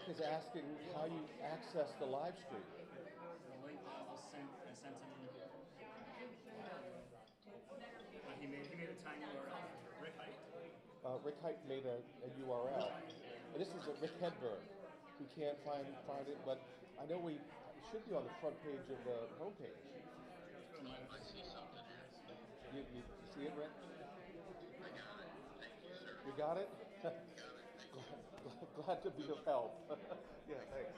Rick is asking how you access the live stream. The link that was sent, I sent him. He made a tiny URL. Rick Height. Rick Height made a URL, and this is a Rick Hedberg. We can't find it, but I know it should be on the front page of the homepage. I see something here. You see it, Rick? I got it. Thank you, sir. You got it? Got it. Thank you. Glad to be of help. Yeah, thanks.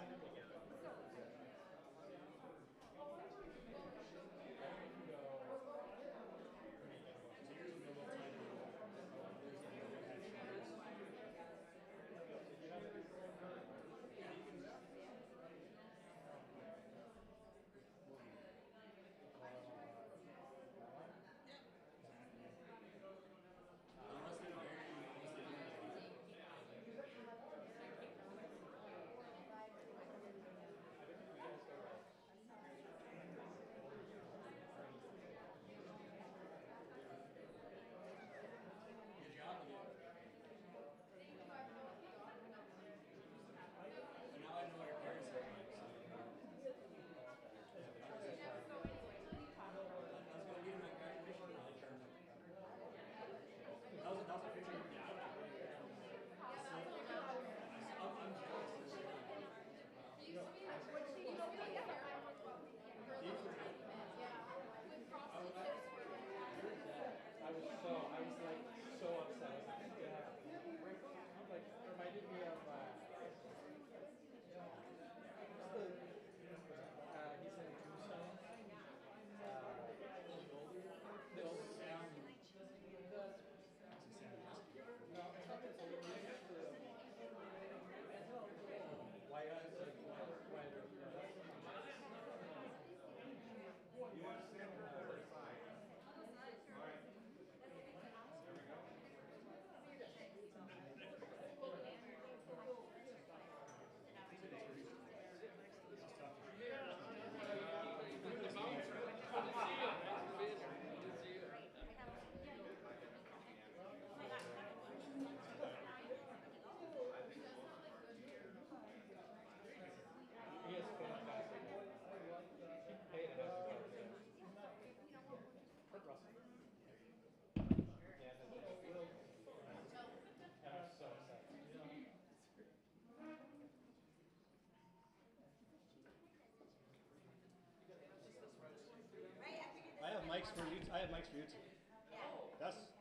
I have mics for you. I have mics for you too.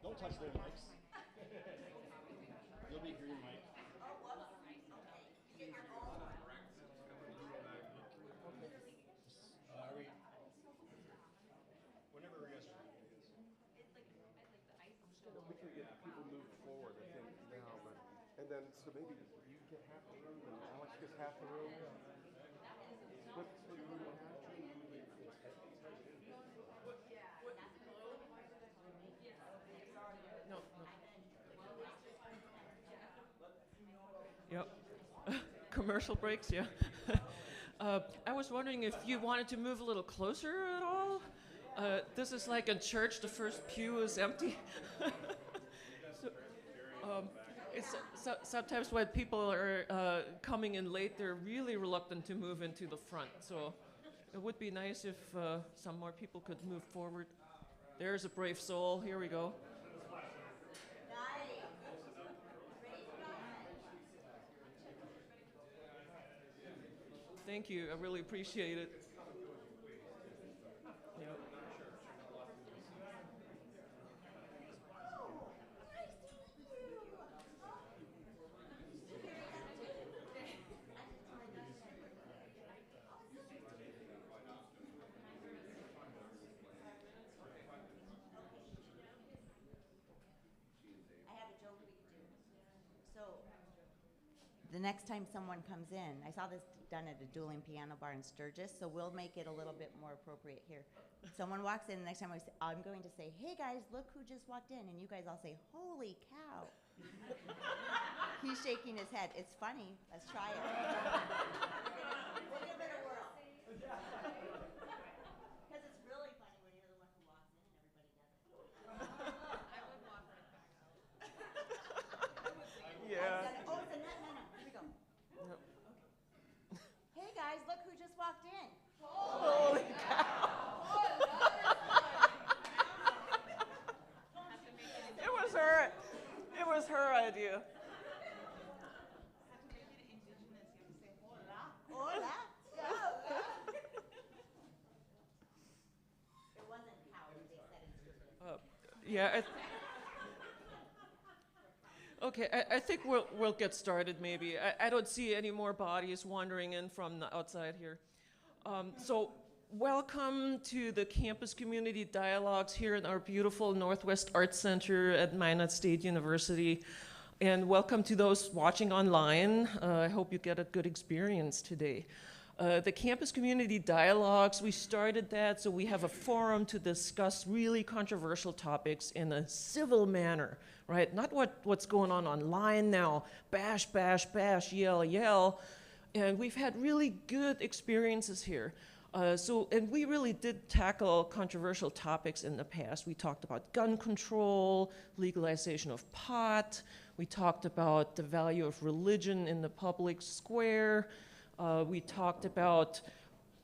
Don't touch their mics. You'll be green mic. Are we? Whenever we're ready. We can get people moved forward, I think, now, but and then so maybe you get half the room and Alex gets half the room. Split the room in half. No. Yep. Commercial breaks, yeah. I was wondering if you wanted to move a little closer at all. This is like in church, the first pew is empty. Sometimes when people are coming in late, they're really reluctant to move into the front. So it would be nice if some more people could move forward. There's a brave soul. Here we go. Thank you. I really appreciate it. Yep. The next time someone comes in, I saw this done at a dueling piano bar in Sturgis, so we'll make it a little bit more appropriate here. Someone walks in, the next time I'm going to say, hey guys, look who just walked in, and you guys all say, holy cow. He's shaking his head. It's funny. Let's try it. We'll give it a whirl. Because it's really funny when you're the one who walks in and everybody does it. I would walk right back out. Yeah. Oh, it's a no. Here we go. Yep. Okay. look who just walked in. Holy cow. It was her idea. Hola. It wasn't Howard, they said it's Yeah. Okay, I think we'll get started maybe. I don't see any more bodies wandering in from the outside here. So welcome to the Campus Community Dialogues here in our beautiful Northwest Arts Center at Minot State University. And welcome to those watching online. I hope you get a good experience today. The Campus Community Dialogues, we started that so we have a forum to discuss really controversial topics in a civil manner, right? Not what's going on online now, bash, bash, bash, yell, yell. And we've had really good experiences here. And we really did tackle controversial topics in the past. We talked about gun control, legalization of pot. We talked about the value of religion in the public square. We talked about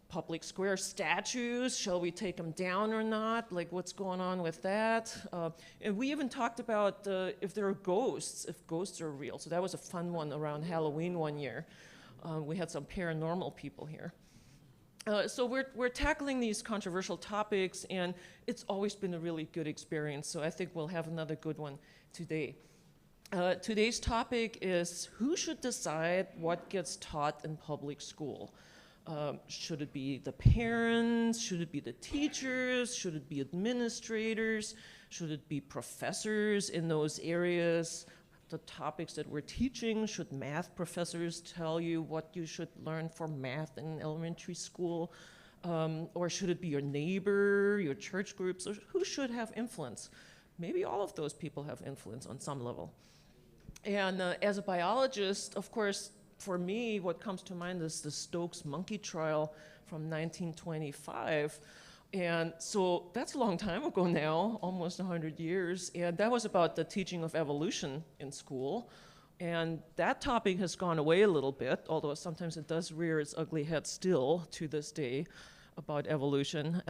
public square statues. Shall we take them down or not? Like, what's going on with that? And we even talked about if there are ghosts, if ghosts are real. So that was a fun one around Halloween one year. We had some paranormal people here. So we're tackling these controversial topics, and it's always been a really good experience. So I think we'll have another good one today. Today's topic is who should decide what gets taught in public school? Should it be the parents? Should it be the teachers? Should it be administrators? Should it be professors in those areas? The topics that we're teaching, should math professors tell you what you should learn for math in elementary school? Or should it be your neighbor, your church groups? Or who should have influence? Maybe all of those people have influence on some level. And as a biologist, of course, for me, what comes to mind is the Stokes monkey trial from 1925. And so that's a long time ago now, almost 100 years. And that was about the teaching of evolution in school. And that topic has gone away a little bit, although sometimes it does rear its ugly head still to this day about evolution.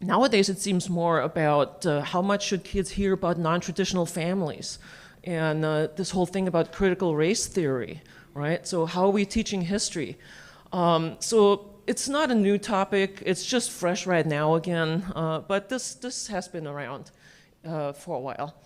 Nowadays, it seems more about how much should kids hear about non-traditional families and this whole thing about critical race theory, right? So how are we teaching history? So it's not a new topic. It's just fresh right now again, but this has been around for a while.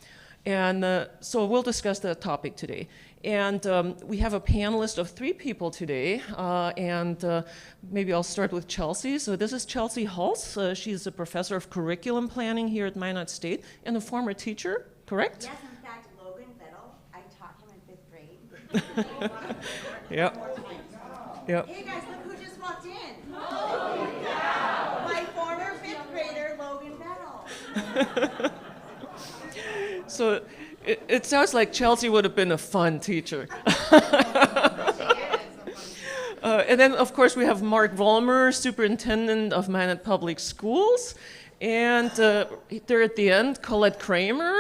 And so we'll discuss that topic today. And we have a panelist of 3 people today, and maybe I'll start with Chelsie. So this is Chelsie Hultz. She's a professor of curriculum planning here at Minot State and a former teacher, correct? Yes, in fact, Logan Vettel, I taught him in 5th grade. Yep. Yep. Hey guys, look who just walked in. Oh, yeah. My former 5th grader, Logan Vettel. So it sounds like Chelsie would have been a fun teacher. And then, of course, we have Mark Vollmer, Superintendent of Minot Public Schools. And there at the end, Kolette Kramer,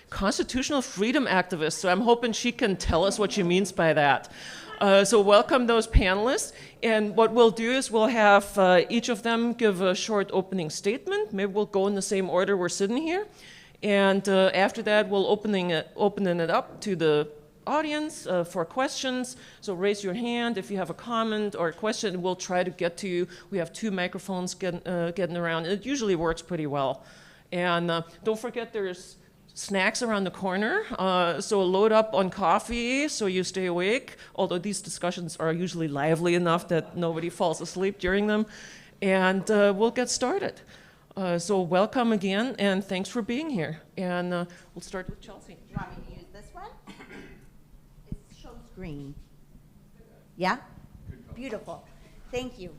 constitutional freedom activist. So I'm hoping she can tell us what she means by that. So welcome those panelists. And what we'll do is we'll have each of them give a short opening statement. Maybe we'll go in the same order we're sitting here. And after that, we'll opening it up to the audience for questions. So raise your hand if you have a comment or a question. We'll try to get to you. We have 2 microphones getting around. It usually works pretty well. And don't forget there's snacks around the corner. So load up on coffee so you stay awake, although these discussions are usually lively enough that nobody falls asleep during them. And we'll get started. So welcome again, and thanks for being here. And we'll start with Chelsie. Do you want me to use this one? It shows green. Yeah? Beautiful. Thank you.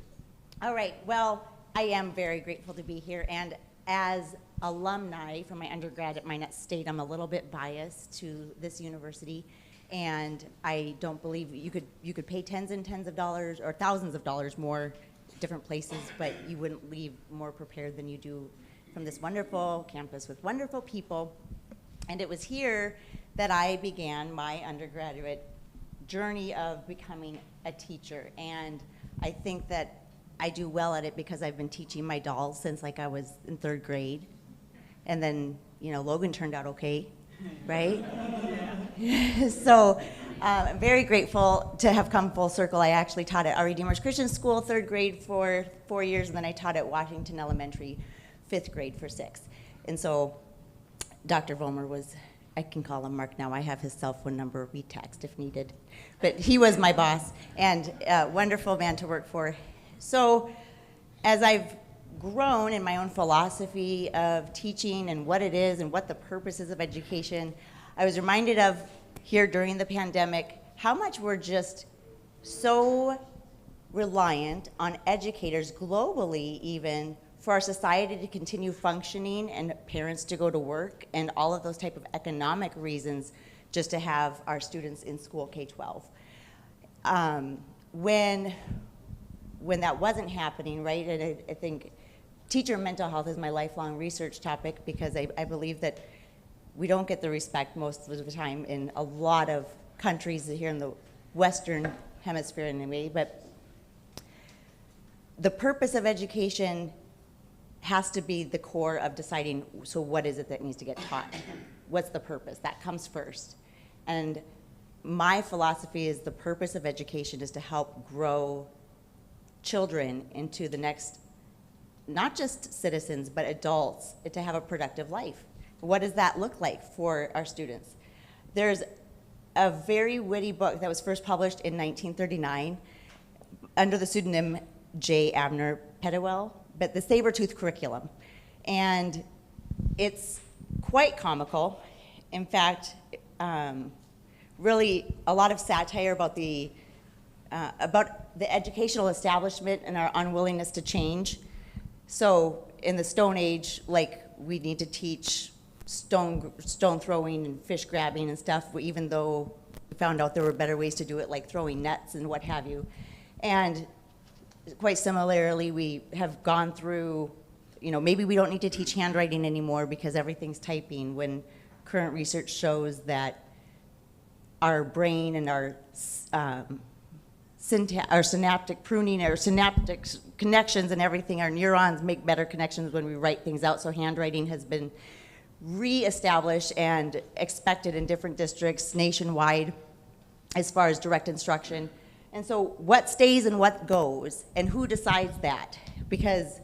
All right. Well, I am very grateful to be here. And as alumni from my undergrad at Minot State, I'm a little bit biased to this university. And I don't believe you could pay tens and tens of dollars or thousands of dollars more different places, but you wouldn't leave more prepared than you do from this wonderful campus with wonderful people. And it was here that I began my undergraduate journey of becoming a teacher, and I think that I do well at it because I've been teaching my dolls since like I was in 3rd grade, and then Logan turned out okay, right? So I'm very grateful to have come full circle. I actually taught at Our Redeemer's Christian School 3rd grade for 4 years, and then I taught at Washington Elementary 5th grade for 6. And so Dr. Vollmer was, I can call him Mark now, I have his cell phone number, we text if needed. But he was my boss, and a wonderful man to work for. So as I've grown in my own philosophy of teaching and what it is and what the purpose is of education, I was reminded of here during the pandemic how much we're just so reliant on educators globally, even for our society to continue functioning and parents to go to work and all of those type of economic reasons just to have our students in school K-12. When that wasn't happening, right, and I think teacher mental health is my lifelong research topic because I believe that we don't get the respect most of the time in a lot of countries here in the Western Hemisphere anyway, but the purpose of education has to be the core of deciding, so what is it that needs to get taught? What's the purpose? That comes first. And my philosophy is the purpose of education is to help grow children into the next, not just citizens, but adults, to have a productive life. What does that look like for our students? There's a very witty book that was first published in 1939 under the pseudonym J. Abner Pettewell, but the Saber-Tooth Curriculum. And it's quite comical. In fact, really a lot of satire about the educational establishment and our unwillingness to change. So in the Stone Age, like, we need to teach stone throwing and fish grabbing and stuff, even though we found out there were better ways to do it, like throwing nets and what have you. And quite similarly, we have gone through, maybe we don't need to teach handwriting anymore because everything's typing, when current research shows that our brain and our synaptic pruning, our synaptic connections and everything, our neurons make better connections when we write things out. So handwriting has been re-established and expected in different districts nationwide as far as direct instruction. And so what stays and what goes, and who decides that? Because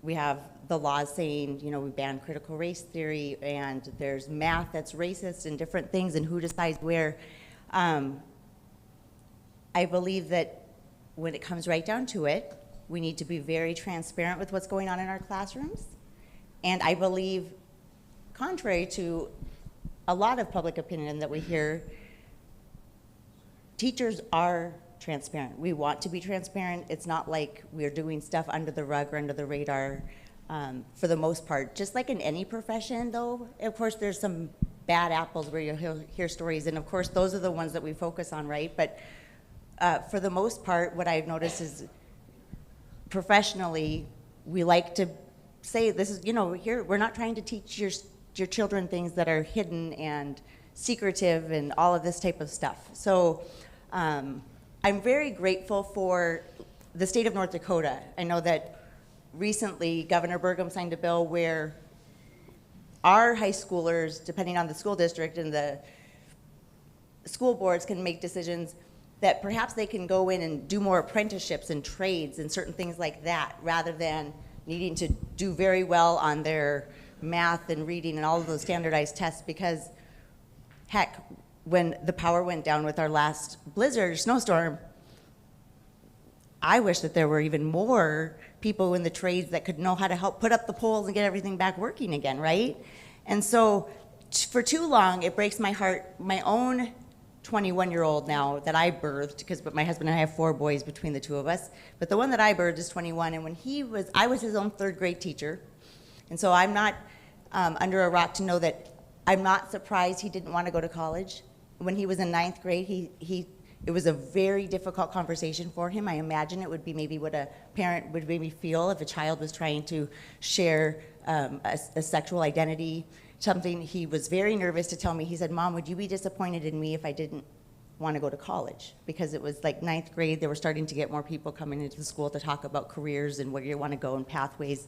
we have the laws saying, we ban critical race theory, and there's math that's racist and different things, and who decides where. I believe that when it comes right down to it, we need to be very transparent with what's going on in our classrooms. And I believe, contrary to a lot of public opinion that we hear, teachers are transparent. We want to be transparent. It's not like we're doing stuff under the rug or under the radar for the most part. Just like in any profession, though, of course, there's some bad apples where you'll hear stories, and of course, those are the ones that we focus on, right? But for the most part, what I've noticed is professionally, we like to say, this is, here, we're not trying to teach your children things that are hidden and secretive and all of this type of stuff. So I'm very grateful for the state of North Dakota. I know that recently Governor Burgum signed a bill where our high schoolers, depending on the school district and the school boards, can make decisions that perhaps they can go in and do more apprenticeships and trades and certain things like that, rather than needing to do very well on their math and reading and all of those standardized tests. Because heck, when the power went down with our last blizzard or snowstorm, I wish that there were even more people in the trades that could know how to help put up the poles and get everything back working again, right? And so for too long, it breaks my heart, my own 21-year-old now that I birthed, but my husband and I have 4 boys between the two of us, but the one that I birthed is 21, and when I was his own 3rd grade teacher, and so I'm not under a rock to know that I'm not surprised he didn't want to go to college. When he was in 9th grade, it was a very difficult conversation for him. I imagine it would be maybe what a parent would maybe feel if a child was trying to share a sexual identity, something. He was very nervous to tell me. He said, "Mom, would you be disappointed in me if I didn't want to go to college, because it was like 9th grade, they were starting to get more people coming into the school to talk about careers and where you want to go and pathways.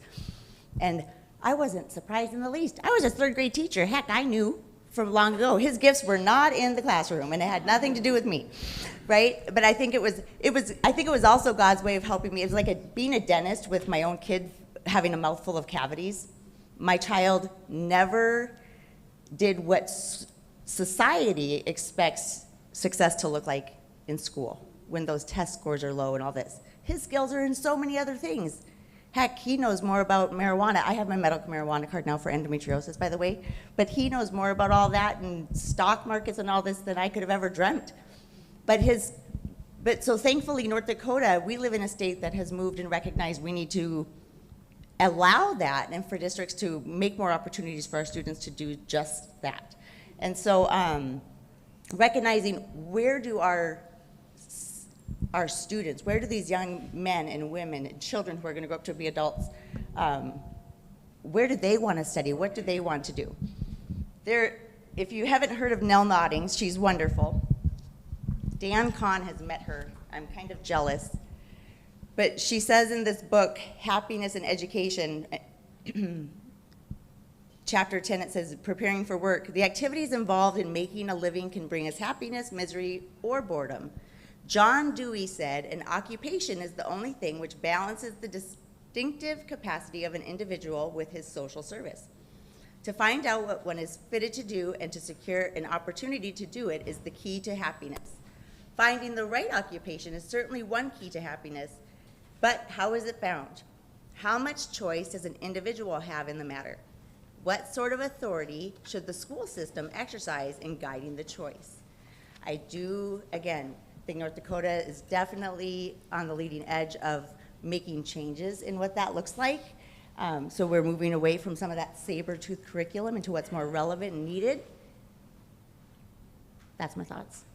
And I wasn't surprised in the least. I was a 3rd grade teacher. Heck, I knew from long ago his gifts were not in the classroom, and it had nothing to do with me, right? But I think it was also God's way of helping me. It was like being a dentist with my own kid having a mouthful of cavities. My child never did what society expects success to look like in school when those test scores are low and all this. His skills are in so many other things. Heck, he knows more about marijuana. I have my medical marijuana card now for endometriosis, by the way, but he knows more about all that and stock markets and all this than I could have ever dreamt. But so thankfully, North Dakota, we live in a state that has moved and recognized we need to allow that, and for districts to make more opportunities for our students to do just that. And so recognizing where do our students, where do these young men and women and children who are going to grow up to be adults, where do they want to study? What do they want to do? If you haven't heard of Nell Noddings, she's wonderful. Dan Kahn has met her. I'm kind of jealous. But she says in this book, Happiness and Education, chapter 10, it says, preparing for work. The activities involved in making a living can bring us happiness, misery, or boredom. John Dewey said, an occupation is the only thing which balances the distinctive capacity of an individual with his social service. To find out what one is fitted to do and to secure an opportunity to do it is the key to happiness. Finding the right occupation is certainly one key to happiness, but how is it found? How much choice does an individual have in the matter? What sort of authority should the school system exercise in guiding the choice? I do, again, think North Dakota is definitely on the leading edge of making changes in what that looks like. So we're moving away from some of that saber-tooth curriculum into what's more relevant and needed. That's my thoughts.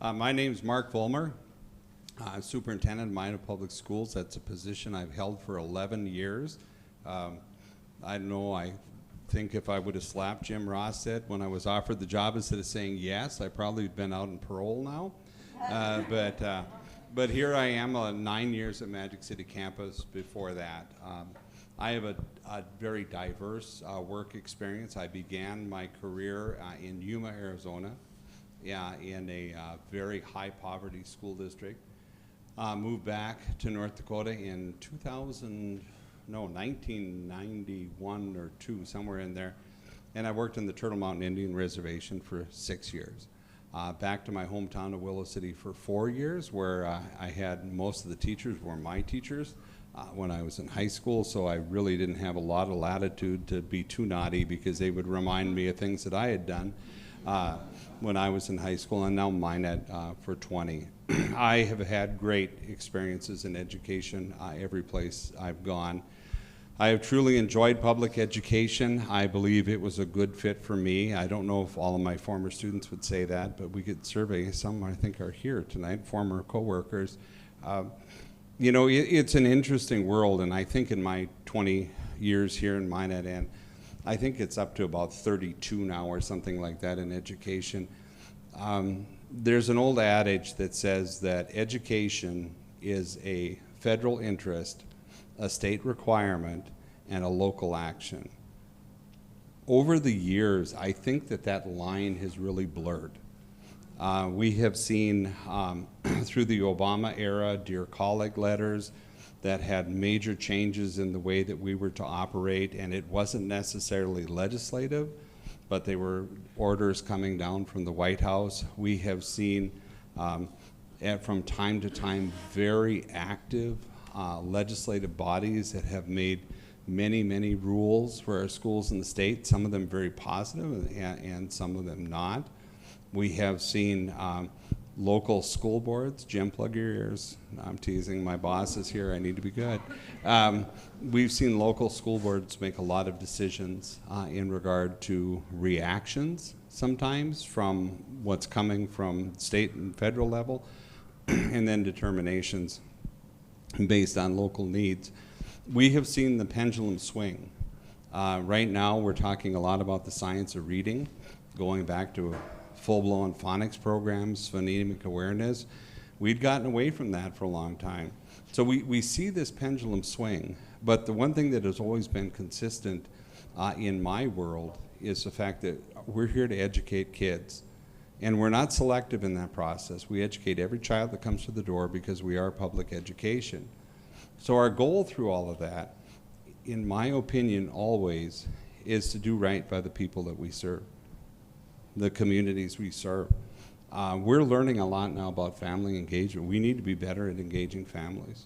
My name's Mark Vollmer, Superintendent of Minot Public Schools. That's a position I've held for 11 years. I don't know, I think if I would have slapped Jim Rossett when I was offered the job instead of saying yes, I probably would have been out on parole now. But here I am, 9 years at Magic City Campus before that. I have a very diverse work experience. I began my career in Yuma, Arizona, in a very high poverty school district. Moved back to North Dakota in 1991 or 2, somewhere in there. And I worked in the Turtle Mountain Indian Reservation for 6 years. Back to my hometown of Willow City for 4 years, where I had most of the teachers were my teachers when I was in high school, so I really didn't have a lot of latitude to be too naughty because they would remind me of things that I had done when I was in high school, and now Minot for 20. I have had great experiences in education every place I've gone. I have truly enjoyed public education. I believe it was a good fit for me. I don't know if all of my former students would say that, but we could survey some, I think, are here tonight, former coworkers. You know, it's an interesting world, and I think in my 20 years here in Minot, and I think it's up to about 32 now or something like that in education. There's an old adage that says that education is a federal interest, a state requirement, and a local action. Over the years, I think that line has really blurred. We have seen through the Obama era Dear Colleague letters that had major changes in the way that we were to operate, and it wasn't necessarily legislative, but they were orders coming down from the White House. We have seen from time to time very active legislative bodies that have made many, many rules for our schools in the state, some of them very positive and some of them not. We have seen local school boards. Jim, plug your ears. I'm teasing. My boss is here. I need to be good. We've seen local school boards make a lot of decisions in regard to reactions sometimes from what's coming from state and federal level, and then determinations based on local needs. We have seen the pendulum swing Right now, we're talking a lot about the science of reading, going back to full-blown phonics programs, phonemic awareness. We'd gotten away from that for a long time. So we see this pendulum swing, but the one thing that has always been consistent in my world is the fact that we're here to educate kids. And we're not selective in that process. We educate every child that comes to the door because we are public education. So our goal through all of that, in my opinion, always, is to do right by the people that we serve, the communities we serve. We're learning a lot now about family engagement. We need to be better at engaging families.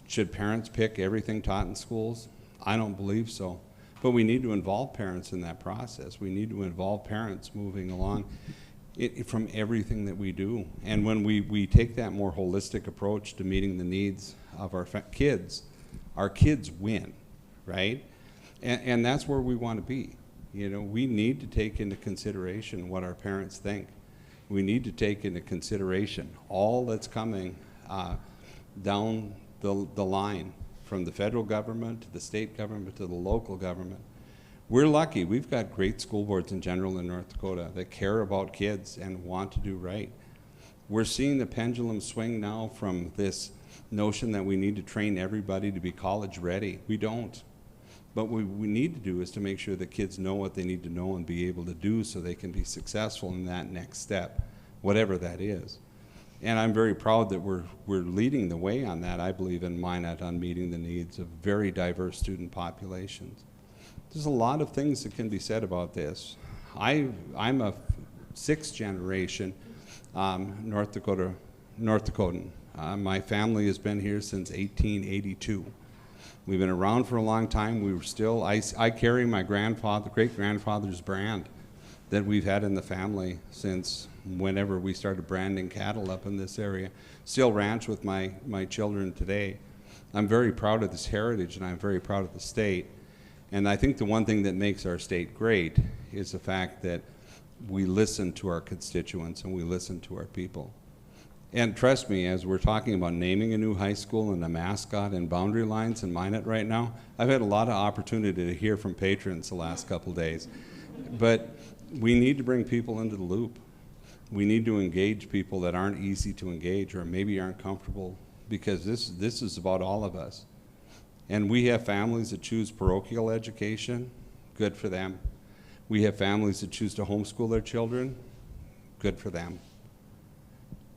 Should parents pick everything taught in schools? I don't believe so. But we need to involve parents in that process. We need to involve parents moving along from everything that we do. And when we take that more holistic approach to meeting the needs of our kids win, right? And that's where we want to be. You know, we need to take into consideration what our parents think. We need to take into consideration all that's coming down the line, from the federal government to the state government to the local government. We're lucky. We've got great school boards in general in North Dakota that care about kids and want to do right. We're seeing the pendulum swing now from this notion that we need to train everybody to be college ready. We don't. But what we need to do is to make sure that kids know what they need to know and be able to do so they can be successful in that next step, whatever that is. And I'm very proud that we're leading the way on that, I believe, in Minot, on meeting the needs of very diverse student populations. There's a lot of things that can be said about this. I'm a sixth generation North Dakotan. My family has been here since 1882. We've been around for a long time. We were still, I carry my great-grandfather's brand that we've had in the family since whenever we started branding cattle up in this area. Still ranch with my children today. I'm very proud of this heritage, and I'm very proud of the state. And I think the one thing that makes our state great is the fact that we listen to our constituents and we listen to our people. And trust me, as we're talking about naming a new high school and a mascot and boundary lines in Minot right now, I've had a lot of opportunity to hear from patrons the last couple days. But we need to bring people into the loop. We need to engage people that aren't easy to engage or maybe aren't comfortable, because this is about all of us. And we have families that choose parochial education, good for them. We have families that choose to homeschool their children, good for them.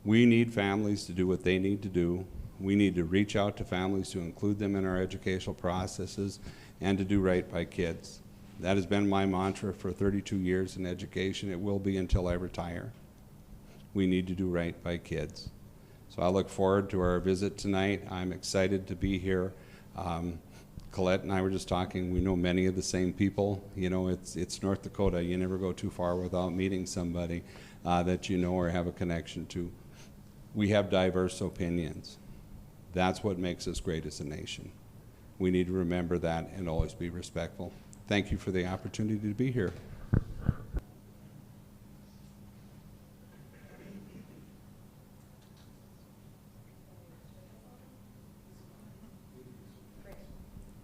We need families to do what they need to do. We need to reach out to families to include them in our educational processes and to do right by kids. That has been my mantra for 32 years in education. It will be until I retire. We need to do right by kids. So I look forward to our visit tonight. I'm excited to be here. Kolette and I were just talking. We know many of the same people. You know, it's North Dakota. You never go too far without meeting somebody that you know or have a connection to. We have diverse opinions. That's what makes us great as a nation. We need to remember that and always be respectful. Thank you for the opportunity to be here.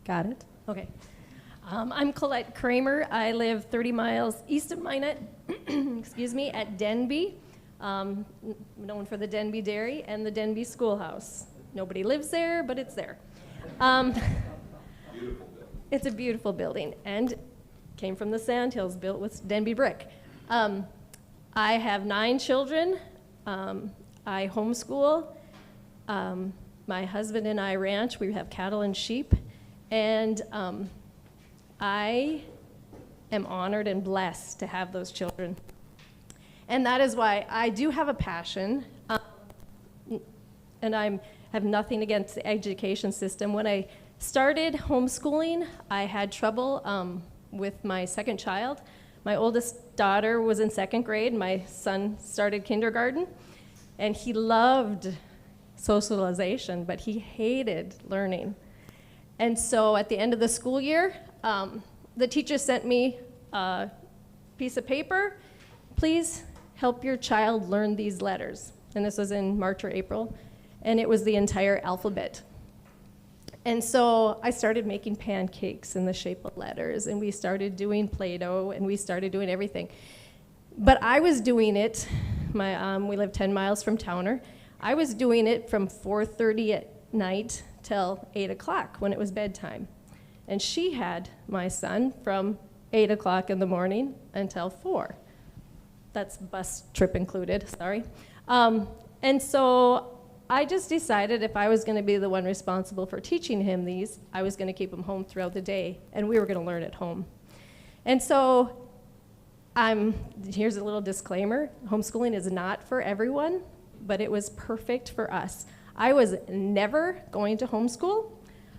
Got it? Okay. I'm Kolette Kramer. I live 30 miles east of Minot, excuse me, at Denby, known for the Denby Dairy and the Denby Schoolhouse. Nobody lives there, but it's there. It's a beautiful building and came from the Sandhills, built with Denby brick. I have 9 children. I homeschool. My husband and I ranch. We have cattle and sheep. And I am honored and blessed to have those children. And that is why I do have a passion, and I have nothing against the education system. When I started homeschooling, I had trouble with my second child. My oldest daughter was in 2nd grade. My son started kindergarten, and he loved socialization, but he hated learning. And so at the end of the school year, the teacher sent me a piece of paper. Please help your child learn these letters. And this was in March or April. And it was the entire alphabet. And so I started making pancakes in the shape of letters, and we started doing Play-Doh, and we started doing everything. But I was doing it, we live 10 miles from Towner. I was doing it from 4:30 at night till 8 o'clock when it was bedtime. And she had my son from 8 o'clock in the morning until 4. That's bus trip included, sorry. And so I just decided if I was going to be the one responsible for teaching him these, I was going to keep him home throughout the day, and we were going to learn at home. And so here's a little disclaimer. Homeschooling is not for everyone, but it was perfect for us. I was never going to homeschool.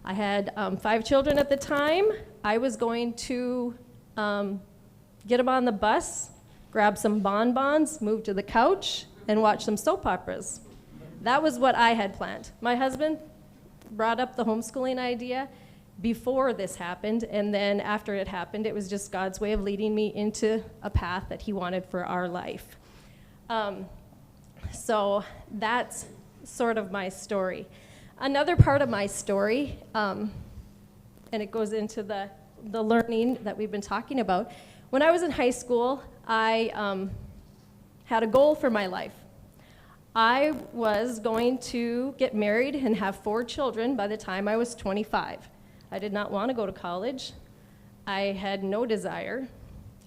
I had 5 children at the time. I was going to get them on the bus, grab some bonbons, move to the couch, and watch some soap operas. That was what I had planned. My husband brought up the homeschooling idea before this happened, and then after it happened, it was just God's way of leading me into a path that he wanted for our life. So that's sort of my story. Another part of my story, and it goes into the learning that we've been talking about. When I was in high school, I had a goal for my life. I was going to get married and have 4 children by the time I was 25. I did not want to go to college. I had no desire,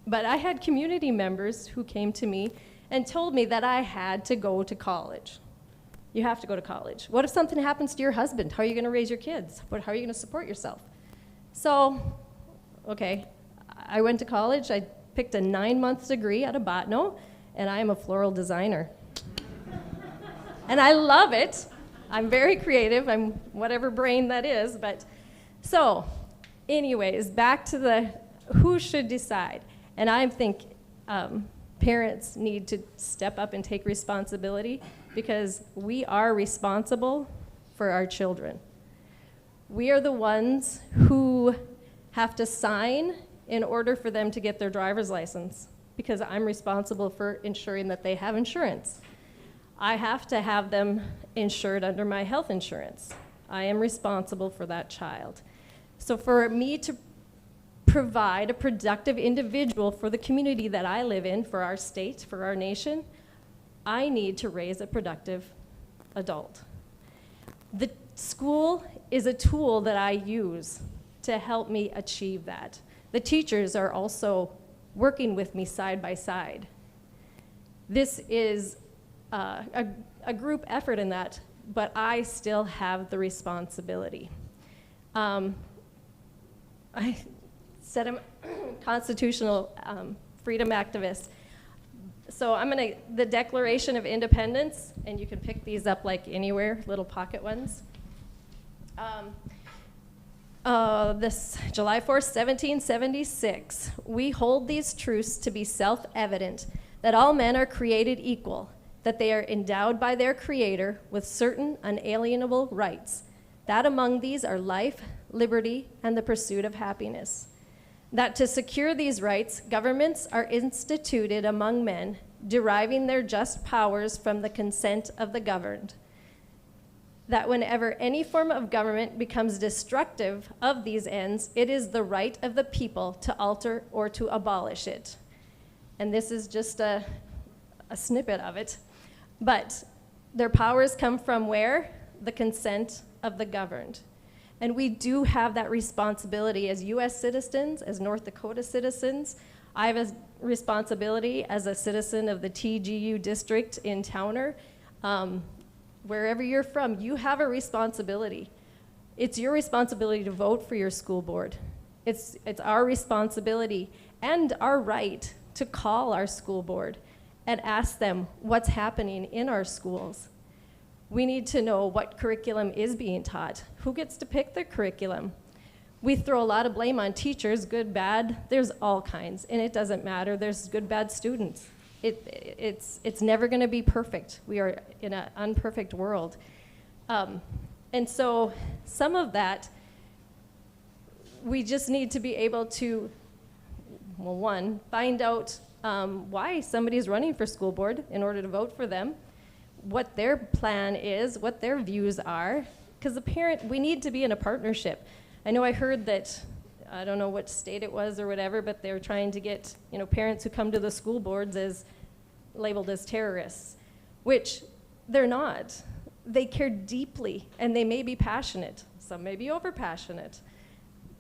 but I had community members who came to me and told me that I had to go to college. You have to go to college. What if something happens to your husband? How are you going to raise your kids? How are you going to support yourself? So, okay, I went to college. I picked a 9-month degree out of Botno, and I am a floral designer. And I love it. I'm very creative. I'm whatever brain that is. But so, anyways, back to the who should decide. And I think parents need to step up and take responsibility because we are responsible for our children. We are the ones who have to sign in order for them to get their driver's license because I'm responsible for ensuring that they have insurance. I have to have them insured under my health insurance. I am responsible for that child. So for me to provide a productive individual for the community that I live in, for our state, for our nation, I need to raise a productive adult. The school is a tool that I use to help me achieve that. The teachers are also working with me side by side. This is a group effort in that, but I still have the responsibility. I said I'm a constitutional freedom activist. So the Declaration of Independence, and you can pick these up like anywhere, little pocket ones. This July 4th, 1776, we hold these truths to be self-evident, that all men are created equal, that they are endowed by their Creator with certain unalienable rights, that among these are life, liberty, and the pursuit of happiness. That to secure these rights, governments are instituted among men, deriving their just powers from the consent of the governed. That whenever any form of government becomes destructive of these ends, it is the right of the people to alter or to abolish it. And this is just a snippet of it. But their powers come from where? The consent of the governed. And we do have that responsibility as US citizens, as North Dakota citizens. I have a responsibility as a citizen of the TGU district in Towner. Wherever you're from, you have a responsibility. It's your responsibility to vote for your school board. It's our responsibility and our right to call our school board and ask them what's happening in our schools. We need to know what curriculum is being taught. Who gets to pick the curriculum? We throw a lot of blame on teachers, good, bad. There's all kinds, and it doesn't matter. There's good, bad students. It's never gonna be perfect. We are in an unperfect world. And so some of that, we just need to be able to, well, one, find out why somebody's running for school board in order to vote for them, what their plan is, what their views are, because the parent, we need to be in a partnership. I know I heard that, I don't know what state it was or whatever, but they're trying to get, parents who come to the school boards as labeled as terrorists, which they're not. They care deeply, and they may be passionate. Some may be over-passionate,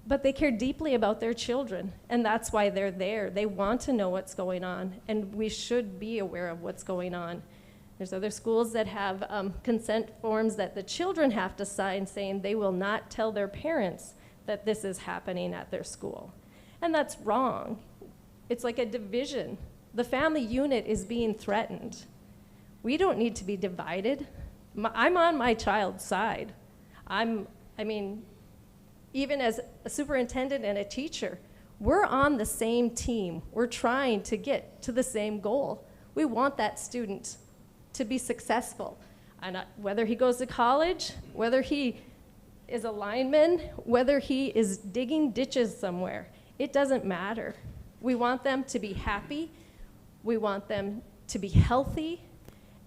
but they care deeply about their children, and that's why they're there. They want to know what's going on, and we should be aware of what's going on. There's other schools that have consent forms that the children have to sign saying they will not tell their parents that this is happening at their school. And that's wrong. It's like a division. The family unit is being threatened. We don't need to be divided. I'm on my child's side. Even as a superintendent and a teacher, we're on the same team. We're trying to get to the same goal. We want that student to be successful. And whether he goes to college, whether he is a lineman, whether he is digging ditches somewhere, it doesn't matter. We want them to be happy, we want them to be healthy,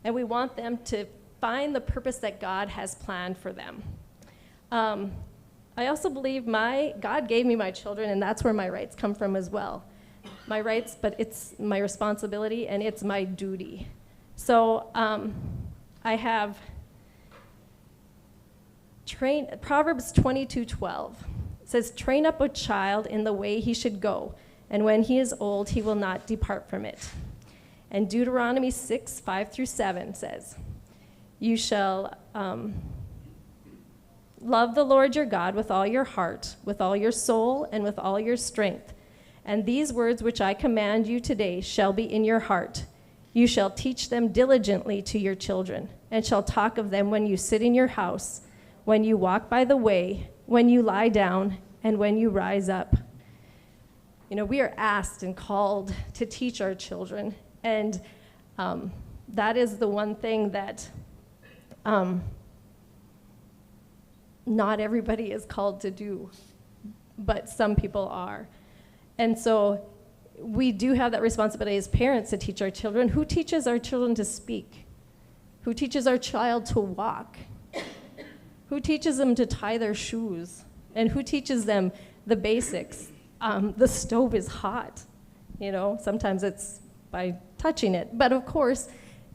and we want them to find the purpose that God has planned for them. I also believe God gave me my children, and that's where my rights come from as well. My rights, but it's my responsibility and it's my duty. So I have Proverbs 22:12. It says, train up a child in the way he should go, and when he is old, he will not depart from it. And Deuteronomy 6:5-7 says, you shall love the Lord your God with all your heart, with all your soul, and with all your strength. And these words which I command you today shall be in your heart. You shall teach them diligently to your children, and shall talk of them when you sit in your house, when you walk by the way, when you lie down, and when you rise up. We are asked and called to teach our children, and that is the one thing that not everybody is called to do, but some people are. And so we do have that responsibility as parents to teach our children. Who teaches our children to speak? Who teaches our child to walk? Who teaches them to tie their shoes? And who teaches them the basics? The stove is hot. Sometimes it's by touching it, but of course,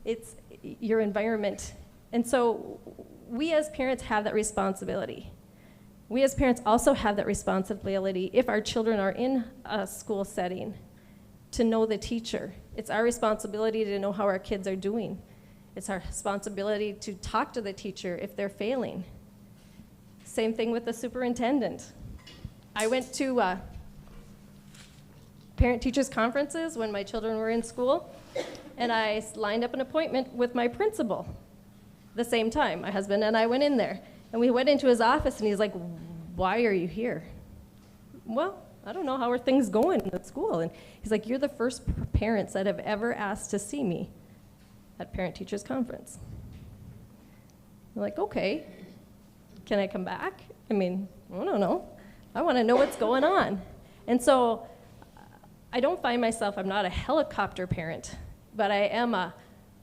it's your environment. And so we as parents have that responsibility. We as parents also have that responsibility if our children are in a school setting to know the teacher. It's our responsibility to know how our kids are doing. It's our responsibility to talk to the teacher if they're failing. Same thing with the superintendent. I went to parent-teachers conferences when my children were in school, and I lined up an appointment with my principal. The same time, my husband and I went in there, and we went into his office, and he's like, why are you here? Well, I don't know, how are things going at school? And he's like, you're the first parents that have ever asked to see me at parent-teachers conference. I'm like, okay, can I come back? I don't know. I want to know what's going on. And so I don't find myself, I'm not a helicopter parent, but I am a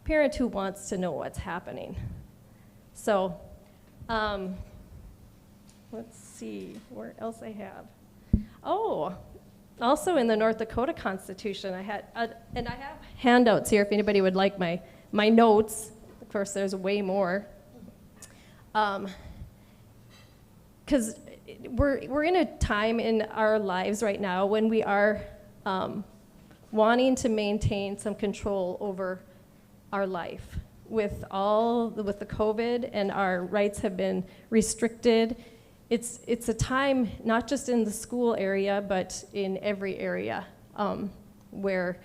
parent who wants to know what's happening. So let's see, where else I have. Oh, also in the North Dakota Constitution, I had, and I have handouts here if anybody would like my notes. Of course, there's way more. Because we're in a time in our lives right now when we are wanting to maintain some control over our life. With the COVID and our rights have been restricted, it's a time not just in the school area but in every area where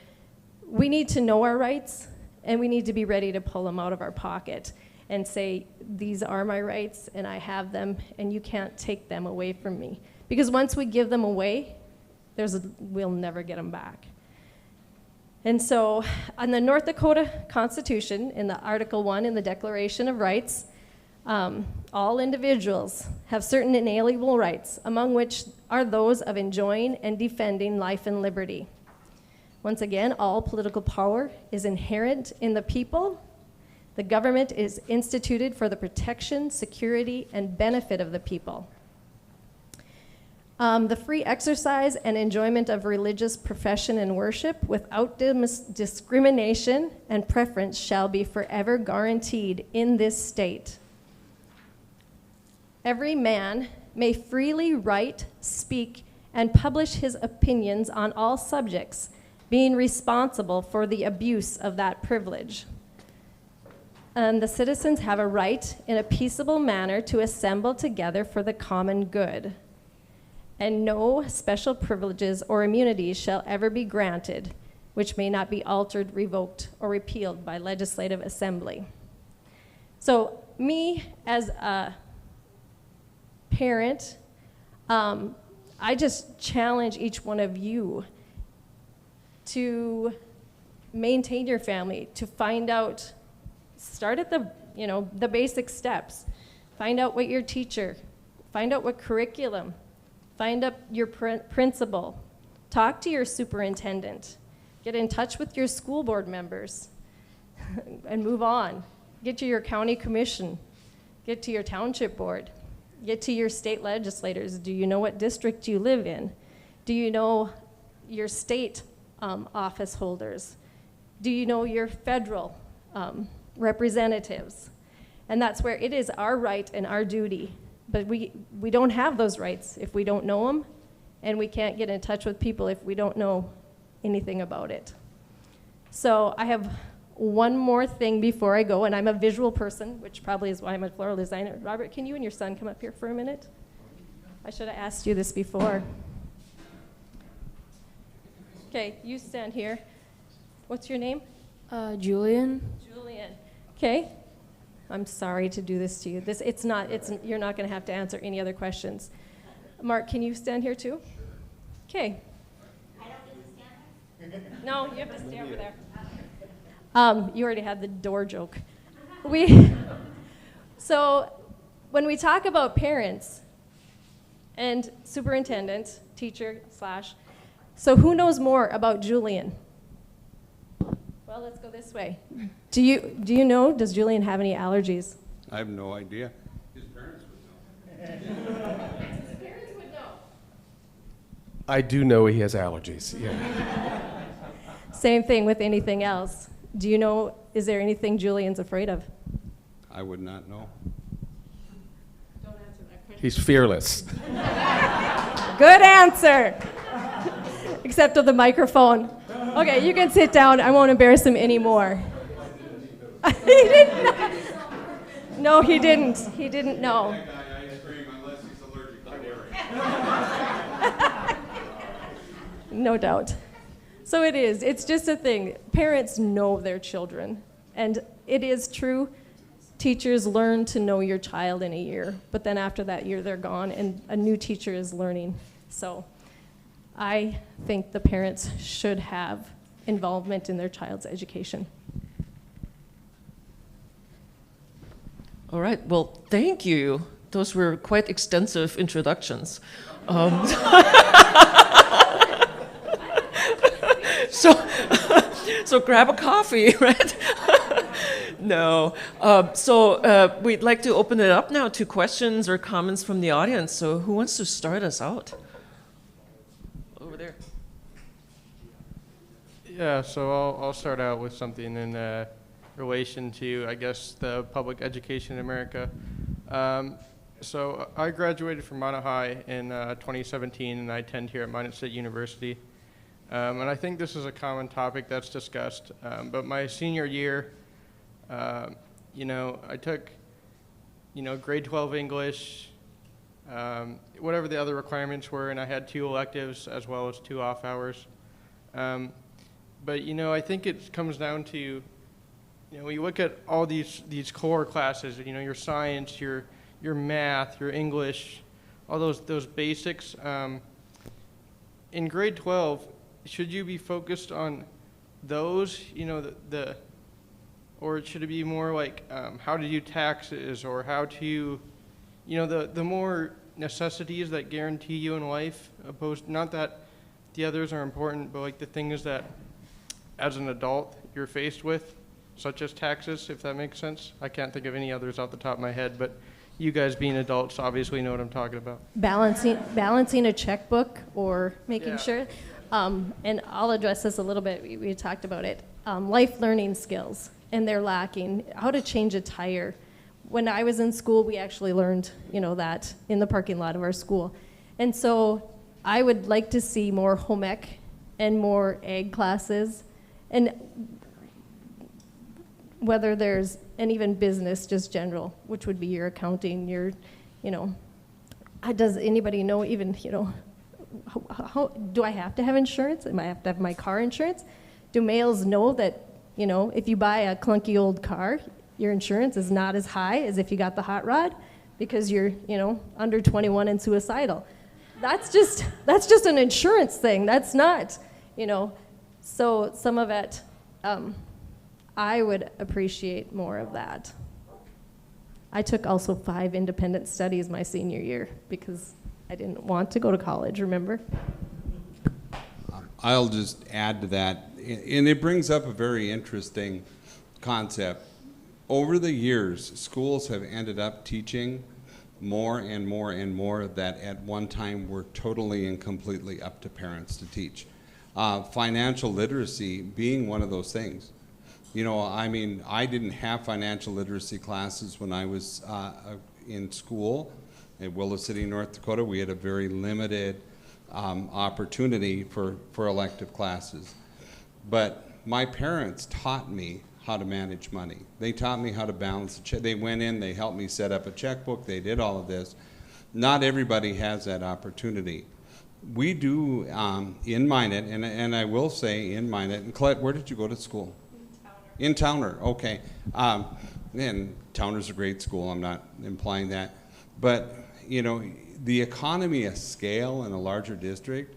we need to know our rights and we need to be ready to pull them out of our pocket and say, these are my rights and I have them and you can't take them away from me. Because once we give them away, we'll never get them back. And so on the North Dakota Constitution, in the Article 1 in the Declaration of Rights, all individuals have certain inalienable rights, among which are those of enjoying and defending life and liberty. Once again, all political power is inherent in the people. The government is instituted for the protection, security, and benefit of the people. The free exercise and enjoyment of religious profession and worship without discrimination and preference shall be forever guaranteed in this state. Every man may freely write, speak, and publish his opinions on all subjects, being responsible for the abuse of that privilege. And the citizens have a right in a peaceable manner to assemble together for the common good. And no special privileges or immunities shall ever be granted, which may not be altered, revoked, or repealed by legislative assembly. So me, as a parent, I just challenge each one of you to maintain your family, to find out, start at the basic steps. Find out what your teacher, find out what curriculum, find out your principal, talk to your superintendent, get in touch with your school board members, and move on. Get to your county commission, get to your township board, get to your state legislators. Do you know what district you live in? Do you know your state office holders? Do you know your federal representatives? And that's where it is our right and our duty. But we don't have those rights if we don't know them, and we can't get in touch with people if we don't know anything about it. So I have one more thing before I go, and I'm a visual person, which probably is why I'm a floral designer. Robert, can you and your son come up here for a minute? I should have asked you this before. Okay, you stand here. What's your name? Julian. Julian. Okay. I'm sorry to do this to you. You're not going to have to answer any other questions. Mark, can you stand here too? Okay. I don't need to stand there? No, you have to stay over there. You already had the door joke. So when we talk about parents and superintendent, teacher / so who knows more about Julian? Well, let's go this way. Do you know, does Julian have any allergies? I have no idea. His parents would know. His parents would know. I do know he has allergies, yeah. Same thing with anything else. Do you know, is there anything Julian's afraid of? I would not know. Don't answer that question. He's fearless. Good answer. Except with the microphone. Okay, you can sit down. I won't embarrass him anymore. He didn't know. No, he didn't. He didn't know. That guy ice cream unless he's allergic to dairy. No doubt. So it is. It's just a thing. Parents know their children. And it is true. Teachers learn to know your child in a year. But then after that year, they're gone, and a new teacher is learning. So I think the parents should have involvement in their child's education. All right, well, thank you. Those were quite extensive introductions. So grab a coffee, right? No. We'd like to open it up now to questions or comments from the audience. So who wants to start us out? Over there. Yeah, so I'll start out with something in relation to, I guess, the public education in America. So I graduated from Minot High in 2017, and I attend here at Minot State University. And I think this is a common topic that's discussed. But my senior year, I took, grade 12 English, whatever the other requirements were, and I had 2 electives as well as 2 off hours. But I think it comes down to, when you look at all these core classes, your science, your math, your English, all those basics. In grade 12, should you be focused on those, or should it be more like how to do taxes, or how to, the more necessities that guarantee you in life, opposed, not that the others are important, but like the things that as an adult you're faced with, such as taxes, if that makes sense. I can't think of any others off the top of my head, but you guys being adults obviously know what I'm talking about. Balancing a checkbook or making Yeah. sure, and I'll address this a little bit, we talked about it. Life learning skills, and they're lacking. How to change a tire. When I was in school, we actually learned, that in the parking lot of our school. And so I would like to see more home ec and more ag classes, and whether there's, and even business, just general, which would be your accounting, your, does anybody know even, how do I have to have insurance? Am I have to have my car insurance? Do males know that, if you buy a clunky old car, your insurance is not as high as if you got the hot rod because you're, under 21 and suicidal? That's just an insurance thing. That's not, so some of it, I would appreciate more of that. I took also 5 independent studies my senior year because I didn't want to go to college, remember? I'll just add to that, and it brings up a very interesting concept. Over the years, schools have ended up teaching more and more and more that at one time were totally and completely up to parents to teach. Financial literacy being one of those things. I didn't have financial literacy classes when I was in school at Willow City, North Dakota. We had a very limited opportunity for elective classes. But my parents taught me how to manage money. They taught me how to balance a check. They went in, they helped me set up a checkbook, they did all of this. Not everybody has that opportunity. We do in Minot, and I will say in Minot, and Kolette, where did you go to school? In Towner, okay. And Towner's a great school, I'm not implying that. But, the economy of scale in a larger district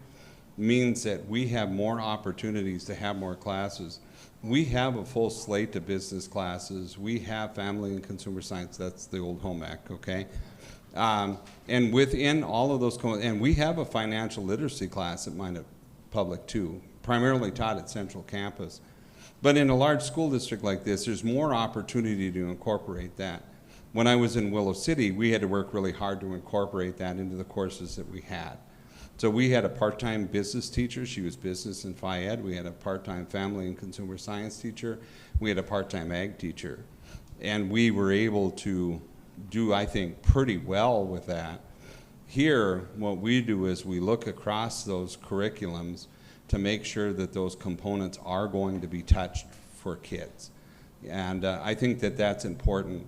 means that we have more opportunities to have more classes. We have a full slate of business classes. We have family and consumer science, that's the old home ec, okay? And within all of those, and we have a financial literacy class at Minot Public too, primarily taught at Central Campus. But in a large school district like this, there's more opportunity to incorporate that. When I was in Willow City, we had to work really hard to incorporate that into the courses that we had. So we had a part-time business teacher. She was business and phy ed. We had a part-time family and consumer science teacher. We had a part-time ag teacher. And we were able to do, I think, pretty well with that. Here, what we do is we look across those curriculums to make sure that those components are going to be touched for kids. And I think that that's important.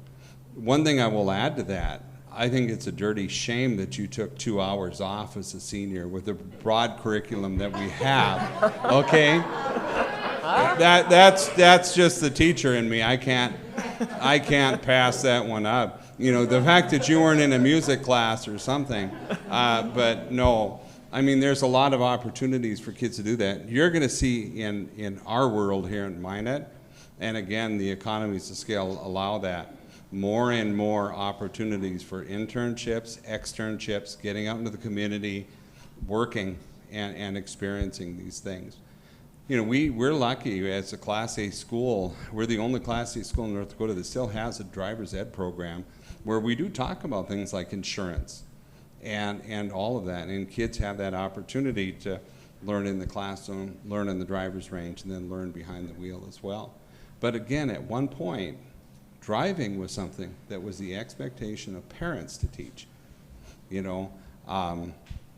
One thing I will add to that, I think it's a dirty shame that you took 2 hours off as a senior with the broad curriculum that we have, okay? That's just the teacher in me. I can't pass that one up. The fact that you weren't in a music class or something, but no. I mean, there's a lot of opportunities for kids to do that. You're going to see in our world here in Minot, and again, the economies of scale allow that, more and more opportunities for internships, externships, getting out into the community, working and experiencing these things. We're lucky as a Class A school. We're the only Class A school in North Dakota that still has a driver's ed program where we do talk about things like insurance and all of that. And kids have that opportunity to learn in the classroom, learn in the driver's range, and then learn behind the wheel as well. But again, at one point, driving was something that was the expectation of parents to teach.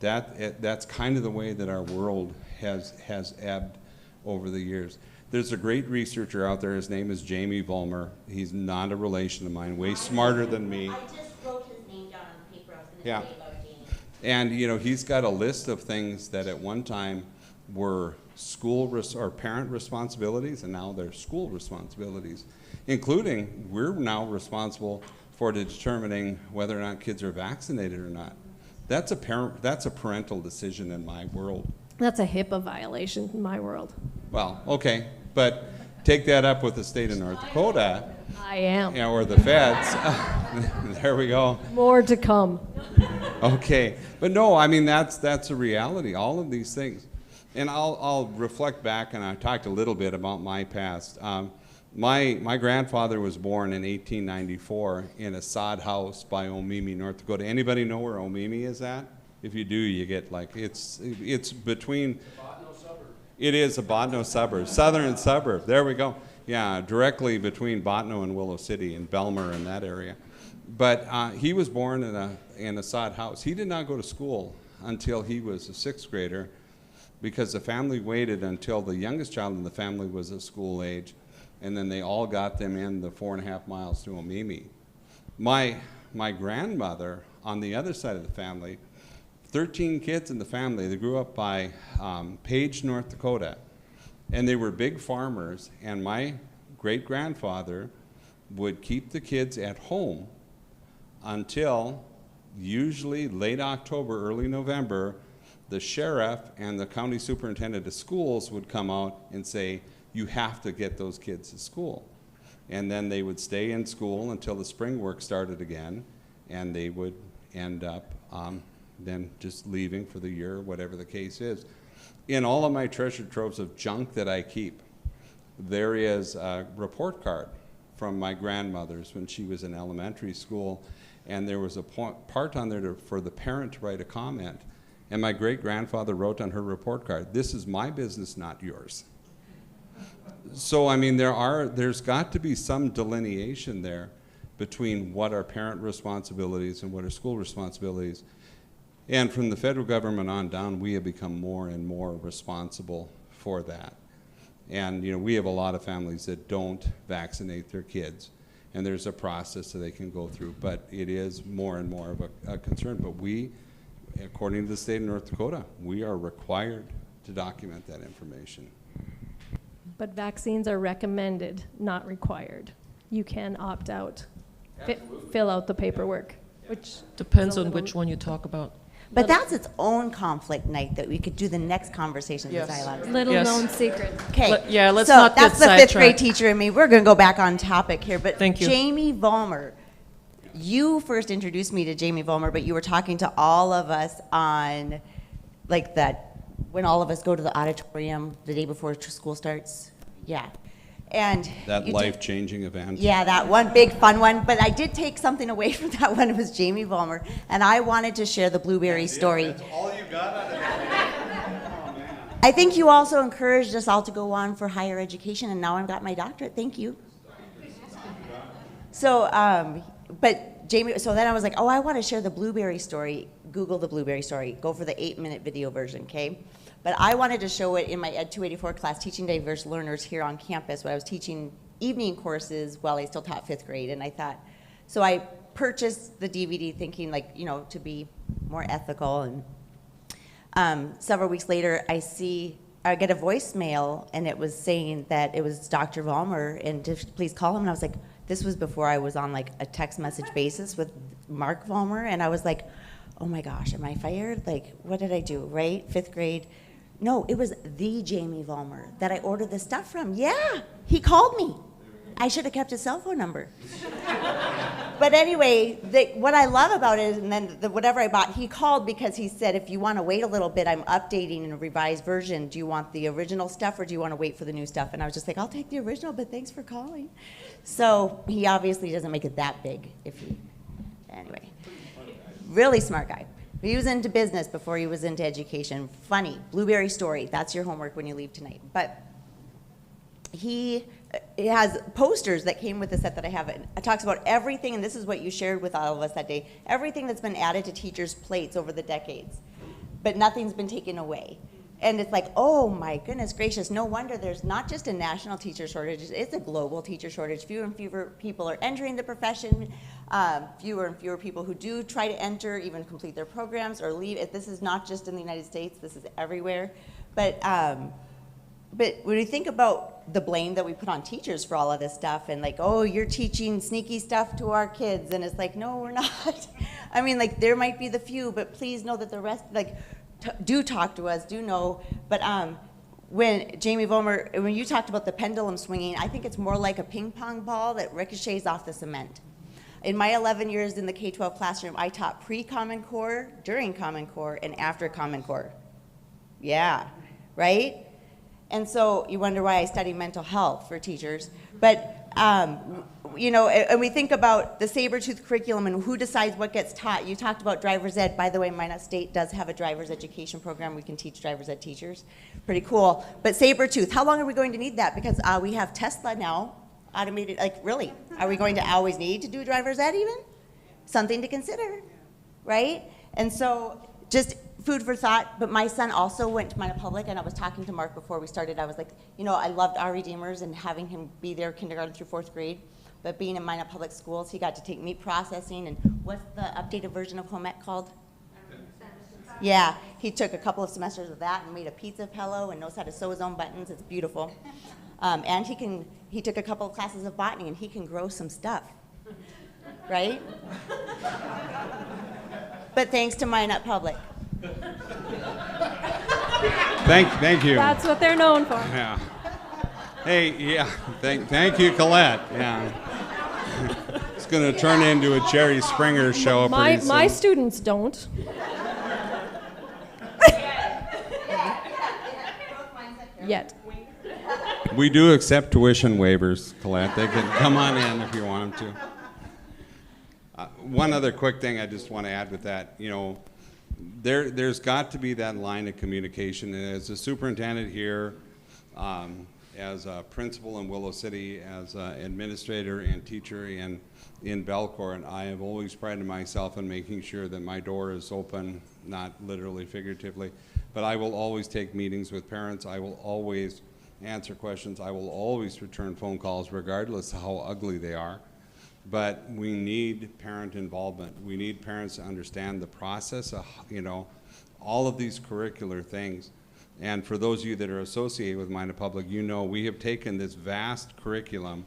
That's kind of the way that our world has ebbed over the years. There's a great researcher out there, his name is Jamie Vollmer. He's not a relation of mine, way smarter than me. I just wrote his name down on the paper. I was going to say about Jamie. And he's got a list of things that at one time were or parent responsibilities, and now they're school responsibilities, including we're now responsible for determining whether or not kids are vaccinated or not. That's a parental decision in my world. That's a HIPAA violation in my world. Well, okay, but take that up with the state of North Dakota. I am. Yeah, or the feds. There we go. More to come. Okay, but no, I mean that's a reality. All of these things, and I'll reflect back, and I talked a little bit about my past. My grandfather was born in 1894 in a sod house by Omemee, North Dakota. Anybody know where Omemee is at? If you do, you get like, it's between, it is a Botno suburb, southern suburb. There we go. Yeah, directly between Botno and Willow City and Vollmer and that area. But he was born in a sod house. He did not go to school until he was a 6th grader because the family waited until the youngest child in the family was of school age, and then they all got them in the 4.5 miles to Omemee. My grandmother, on the other side of the family, 13 kids in the family, they grew up by Page, North Dakota, and they were big farmers, and my great-grandfather would keep the kids at home until usually late October, early November, the sheriff and the county superintendent of schools would come out and say, you have to get those kids to school. And then they would stay in school until the spring work started again, and they would end up then just leaving for the year, whatever the case is. In all of my treasure troves of junk that I keep, there is a report card from my grandmother's when she was in elementary school, and there was a part on there for the parent to write a comment, and my great-grandfather wrote on her report card, "This is my business, not yours." So, I mean, there's got to be some delineation there between what are parent responsibilities and what are school responsibilities. And from the federal government on down, we have become more and more responsible for that. And, you know, we have a lot of families that don't vaccinate their kids, and there's a process that they can go through, but it is more and more of a concern. But we, according to the state of North Dakota, we are required to document that information. But vaccines are recommended, not required. You can opt out, fill out the paperwork, which Depends on which one you talk about. But that's its own conflict night that we could do the next conversation. Yes. Dialogue. little Yes. known secret. Okay. Let's so not get that's the 5th grade sidetracked. teacher in me. We're going to go back on topic here. But Thank you. Jamie Vollmer, you first introduced me to Jamie Vollmer, but you were talking to all of us on, like, that when all of us go to the auditorium the day before school starts. Yeah. And That you life-changing event. yeah, that one big fun one. But I did take something away from that one. It was Jamie Vollmer, and I wanted to share the blueberry story. That's all you got out of that. Oh, man. I think you also encouraged us all to go on for higher education, and now I've got my doctorate. Thank you. So, but Jamie, so then I was like, oh, I want to share the blueberry story. Google the blueberry story. Go for the 8-minute video version, okay? But I wanted to show it in my Ed 284 class, Teaching Diverse Learners here on campus, when I was teaching evening courses while I still taught 5th grade. And I thought, so I purchased the DVD thinking, like, you know, to be more ethical. And several weeks later, I get a voicemail, and it was saying that it was Dr. Vollmer, and to please call him. And I was like, this was before I was on, like, a text message basis with Mark Vollmer. And I was like, oh my gosh, am I fired? Like, what did I do, right? 5th grade. No, it was the Jamie Vollmer that I ordered the stuff from. Yeah, he called me. I should have kept his cell phone number. But anyway, what I love about it is, and then whatever I bought, he called because he said, if you want to wait a little bit, I'm updating in a revised version. Do you want the original stuff, or do you want to wait for the new stuff? And I was just like, I'll take the original, but thanks for calling. So he obviously doesn't make it that big. Anyway, really smart guy. He was into business before he was into education. Funny, blueberry story. That's your homework when you leave tonight. But it has posters that came with the set that I have. It talks about everything, and this is what you shared with all of us that day, everything that's been added to teachers' plates over the decades. But nothing's been taken away. And it's like, oh my goodness gracious, no wonder there's not just a national teacher shortage, it's a global teacher shortage. Fewer and fewer people are entering the profession. Fewer and fewer people who do try to enter, even complete their programs or leave. This is not just in the United States, this is everywhere. But when we think about the blame that we put on teachers for all of this stuff, and like, oh, you're teaching sneaky stuff to our kids, and it's like, no, we're not. I mean, like, there might be the few, but please know that the rest, like, do talk to us, do know. But when Jamie Vollmer, when you talked about the pendulum swinging, I think it's more like a ping pong ball that ricochets off the cement. In my 11 years in the K-12 classroom, I taught pre-Common Core, during Common Core, and after Common Core. Yeah, right? And so you wonder why I study mental health for teachers. But, you know, and we think about the saber-tooth curriculum and who decides what gets taught. You talked about driver's ed. By the way, Minot State does have a driver's education program. We can teach driver's ed teachers. Pretty cool. But saber-tooth, how long are we going to need that? Because we have Tesla now, automated, like really, are we going to always need to do driver's ed even? Something to consider, right? And so just food for thought, but my son also went to Minot Public, and I was talking to Mark before we started. I was like, you know, I loved Our Redeemers and having him be there kindergarten through 4th grade, but being in Minot Public Schools, he got to take meat processing, and what's the updated version of home ec called? Yeah, he took a couple of semesters of that and made a pizza pillow and knows how to sew his own buttons. It's beautiful. And he took a couple of classes of botany, and he can grow some stuff, right? But thanks to Minot Public. Thank you. That's what they're known for. Yeah. Hey, yeah. Thank you, Kolette. Yeah. It's going to turn into a Jerry Springer show pretty soon. My students don't. Yet. We do accept tuition waivers, Kolette. They can come on in if you want them to. One other quick thing I just want to add with that, you know, there's got to be that line of communication. And as a superintendent here, as a principal in Willow City, as an administrator and teacher in Belcourt, I have always prided myself in making sure that my door is open, not literally, figuratively, but I will always take meetings with parents. I will always answer questions. I will always return phone calls regardless of how ugly they are. But we need parent involvement. We need parents to understand the process of, you know, all of these curricular things. And for those of you that are associated with Minot Public, you know we have taken this vast curriculum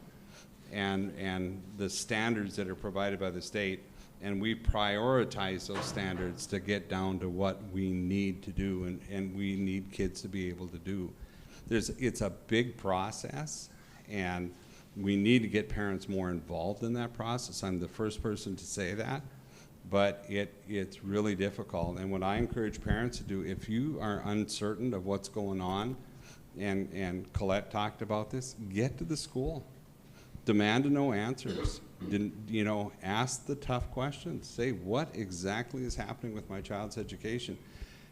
and the standards that are provided by the state, and we prioritize those standards to get down to what we need to do and we need kids to be able to do. It's a big process, and we need to get parents more involved in that process. I'm the first person to say that, but it's really difficult. And what I encourage parents to do, if you are uncertain of what's going on, and Kolette talked about this, get to the school. Demand to know answers. You know, ask the tough questions. Say, what exactly is happening with my child's education?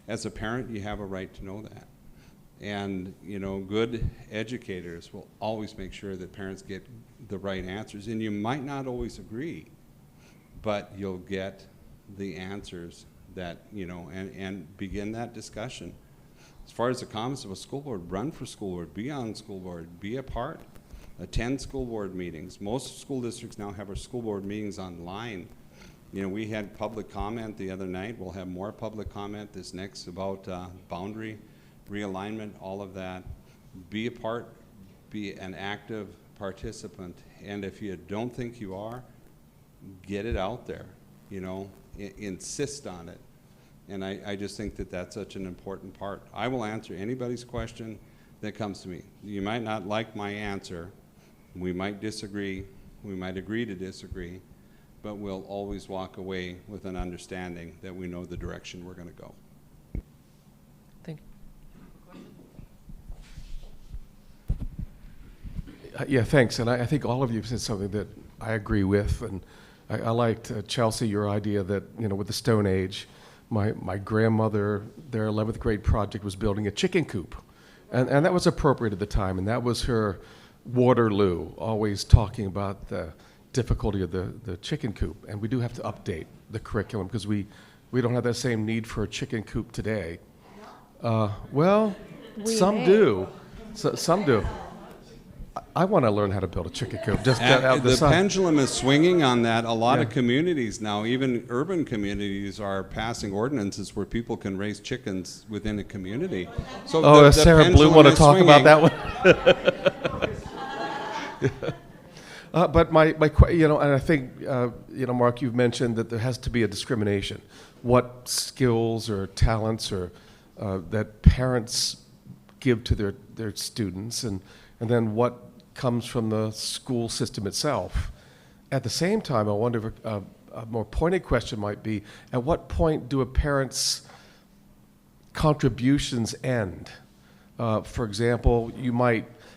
As a parent, you have a right to know that. And, you know, good educators will always make sure that parents get the right answers. And you might not always agree, but you'll get the answers that, you know, and begin that discussion. As far as the comments of a school board, run for school board, be on school board, be a part, attend school board meetings. Most school districts now have our school board meetings online. You know, we had public comment the other night. We'll have more public comment this next about boundary realignment, all of that. Be a part, be an active participant, and if you don't think you are, get it out there, you know, insist on it. And I just think that that's such an important part. I will answer anybody's question that comes to me. You might not like my answer, we might disagree, we might agree to disagree, but we'll always walk away with an understanding that we know the direction we're going to go. Yeah, thanks. And I think all of you said something that I agree with. And I liked, Chelsie, your idea that, you know, with the Stone Age, my grandmother, their 11th grade project was building a chicken coop. And that was appropriate at the time. And that was her Waterloo, always talking about the difficulty of the chicken coop. And we do have to update the curriculum because we don't have that same need for a chicken coop today. Well, some do. Some do. I want to learn how to build a chicken coop. Just the pendulum is swinging on that. A lot of communities now, even urban communities, are passing ordinances where people can raise chickens within a community. So Sarah Blue want to talk about that one? But my you know, and I think you know, Mark, you've mentioned that there has to be a discrimination. What skills or talents or that parents give to their students, and then what comes from the school system itself. At the same time, I wonder if a more pointed question might be, at what point do a parent's contributions end? For example,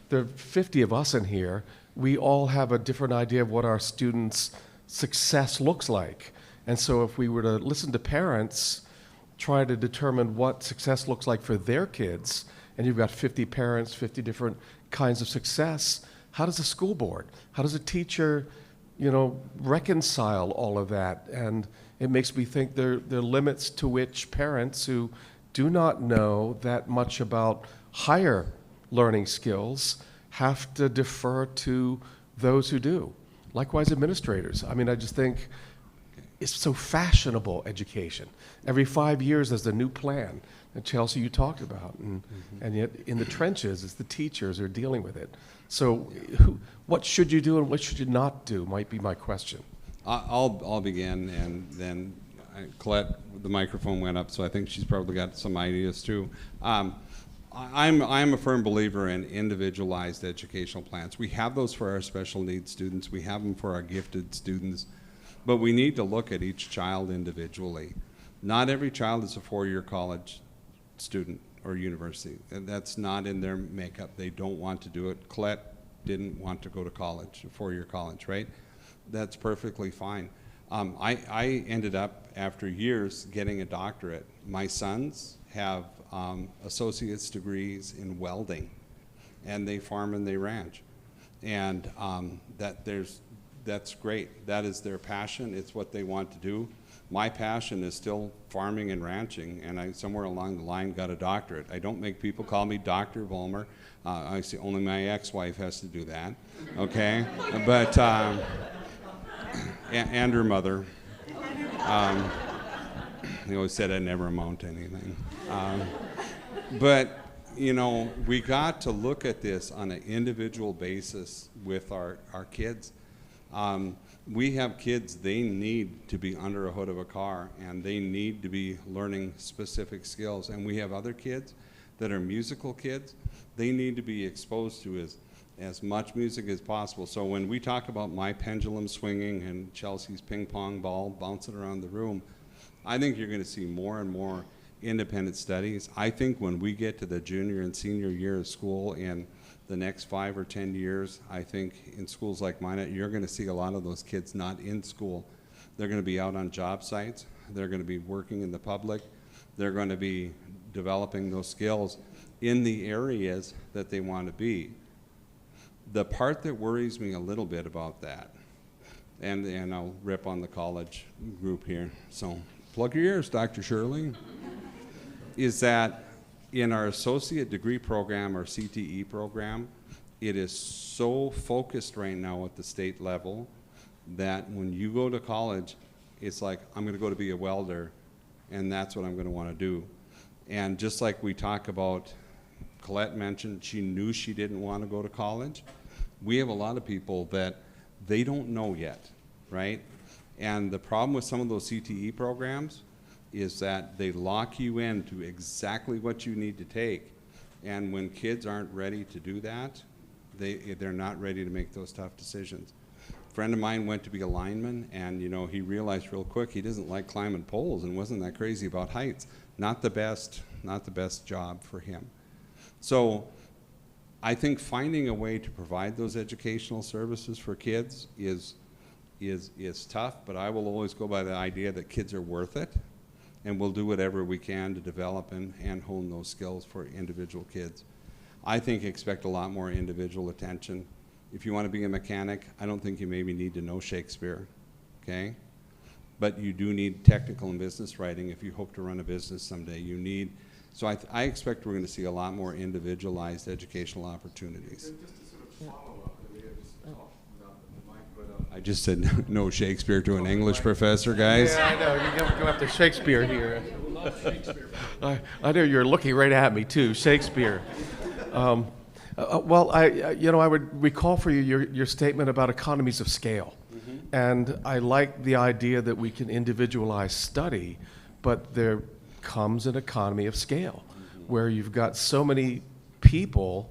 there are 50 of us in here. We all have a different idea of what our students' success looks like. And so if we were to listen to parents, try to determine what success looks like for their kids, and you've got 50 parents, 50 different kinds of success, how does a school board, how does a teacher, reconcile all of that? And it makes me think there are limits to which parents who do not know that much about higher learning skills have to defer to those who do. Likewise, administrators. I mean, I just think it's so fashionable, education. Every 5 years there's a new plan that Chelsie you talked about, and yet in the trenches it's the teachers who are dealing with it. So what should you do and what should you not do might be my question. I'll begin, and then Kolette, the microphone went up, so I think she's probably got some ideas too. I'm a firm believer in individualized educational plans. We have those for our special needs students. We have them for our gifted students. But we need to look at each child individually. Not every child is a four-year college student or university. And that's not in their makeup. They don't want to do it. Kolette didn't want to go to college, a four-year college, right? That's perfectly fine. I ended up, after years, getting a doctorate. My sons have associate's degrees in welding, and they farm and they ranch. And that's great. That is their passion. It's what they want to do. My passion is still farming and ranching, and I somewhere along the line got a doctorate. I don't make people call me Dr. Vollmer. I see only my ex-wife has to do that, okay? But, and her mother. They always said I never amount to anything. But, we got to look at this on an individual basis with our kids. We have kids, they need to be under a hood of a car, and they need to be learning specific skills. And we have other kids that are musical kids. They need to be exposed to as much music as possible. So when we talk about my pendulum swinging and Chelsea's ping pong ball bouncing around the room, I think you're going to see more and more independent studies. I think when we get to the junior and senior year of school in the next 5 or 10 years, I think in schools like Minot, you're going to see a lot of those kids not in school. They're going to be out on job sites. They're going to be working in the public. They're going to be developing those skills in the areas that they want to be. The part that worries me a little bit about that, and I'll rip on the college group here, so plug your ears, Dr. Shirley, is that in our associate degree program, our CTE program, it is so focused right now at the state level that when you go to college, it's like, I'm going to go to be a welder, and that's what I'm going to want to do. And just like we talk about, Kolette mentioned she knew she didn't want to go to college. We have a lot of people that they don't know yet, right? And the problem with some of those CTE programs is that they lock you into exactly what you need to take. And when kids aren't ready to do that, they're not ready to make those tough decisions. A friend of mine went to be a lineman, and he realized real quick he doesn't like climbing poles and wasn't that crazy about heights. Not the best job for him. So I think finding a way to provide those educational services for kids is tough, but I will always go by the idea that kids are worth it, and we'll do whatever we can to develop and hone those skills for individual kids. I think expect a lot more individual attention. If you want to be a mechanic, I don't think you maybe need to know Shakespeare, okay? But you do need technical and business writing if you hope to run a business someday. So I expect we're going to see a lot more individualized educational opportunities. I just said no Shakespeare to an English professor, guys. Yeah, I know. You're going after Shakespeare here. I know you're looking right at me too, Shakespeare. Well, I would recall for you your statement about economies of scale. Mm-hmm. And I like the idea that we can individualize study, but there comes an economy of scale where you've got so many people.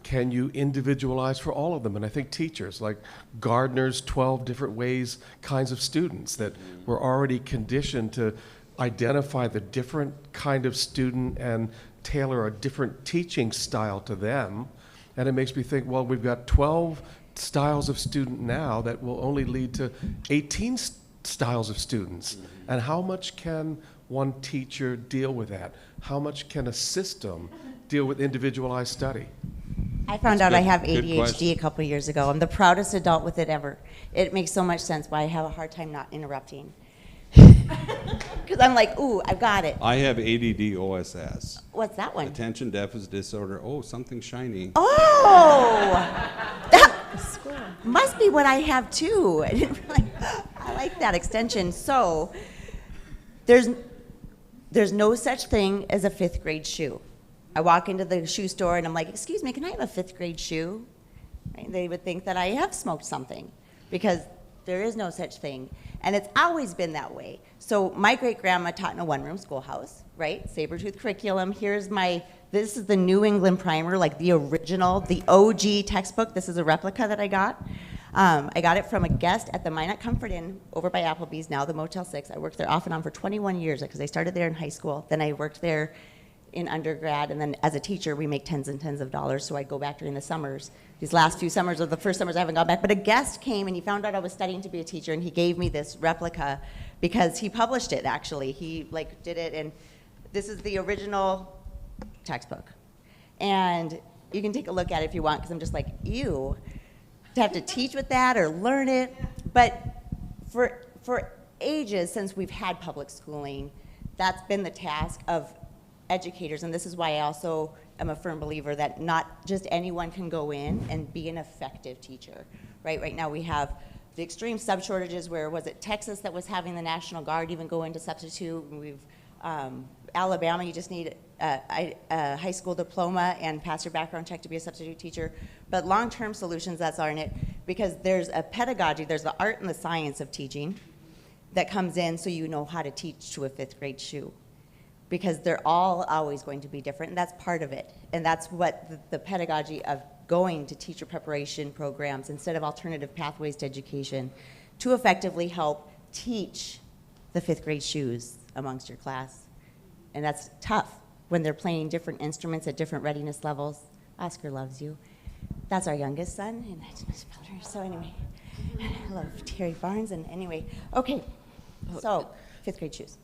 Can you individualize for all of them? And I think teachers, like Gardner's 12 different ways, kinds of students that were already conditioned to identify the different kind of student and tailor a different teaching style to them. And it makes me think, well, we've got 12 styles of student now that will only lead to 18 styles of students. And how much can one teacher deal with that? How much can a system deal with individualized study? I found out I have Good ADHD question. a couple years ago. I'm the proudest adult with it ever. It makes so much sense why I have a hard time not interrupting. Because I'm like, ooh, I've got it. I have ADD OSS. What's that one? Attention deficit disorder. Oh, something shiny. Oh, that must be what I have too. I like that extension. So there's no such thing as a 5th grade shoe. I walk into the shoe store and I'm like, excuse me, can I have a 5th grade shoe? Right? They would think that I have smoked something because there is no such thing. And it's always been that way. So my great-grandma taught in a one-room schoolhouse, right? Saber-tooth curriculum. This is the New England primer, like the original, the OG textbook. This is a replica that I got. I got it from a guest at the Minot Comfort Inn over by Applebee's, now the Motel 6. I worked there off and on for 21 years because I started there in high school. Then I worked there in undergrad, and then as a teacher, we make tens and tens of dollars, so I'd go back during the summers. These last few summers are the first summers I haven't gone back, but a guest came and he found out I was studying to be a teacher, and he gave me this replica because he published it, actually. He did it, and this is the original textbook. And you can take a look at it if you want, because I'm just like, ew, to have to teach with that or learn it. But for ages since we've had public schooling, that's been the task of educators, and this is why I also am a firm believer that not just anyone can go in and be an effective teacher, right? Right now we have the extreme sub-shortages where, was it Texas that was having the National Guard even go into substitute? We've, Alabama, you just need a high school diploma and pass your background check to be a substitute teacher. But long-term solutions, that's aren't it, because there's a pedagogy, there's the art and the science of teaching that comes in so you know how to teach to a 5th grade shoe. Because they're all always going to be different, and that's part of it. And that's what the pedagogy of going to teacher preparation programs instead of alternative pathways to education to effectively help teach the 5th grade shoes amongst your class. And that's tough when they're playing different instruments at different readiness levels. Oscar loves you. That's our youngest son, and that's my spelter. So anyway, I love Terry Barnes, and anyway, okay. So, 5th grade shoes.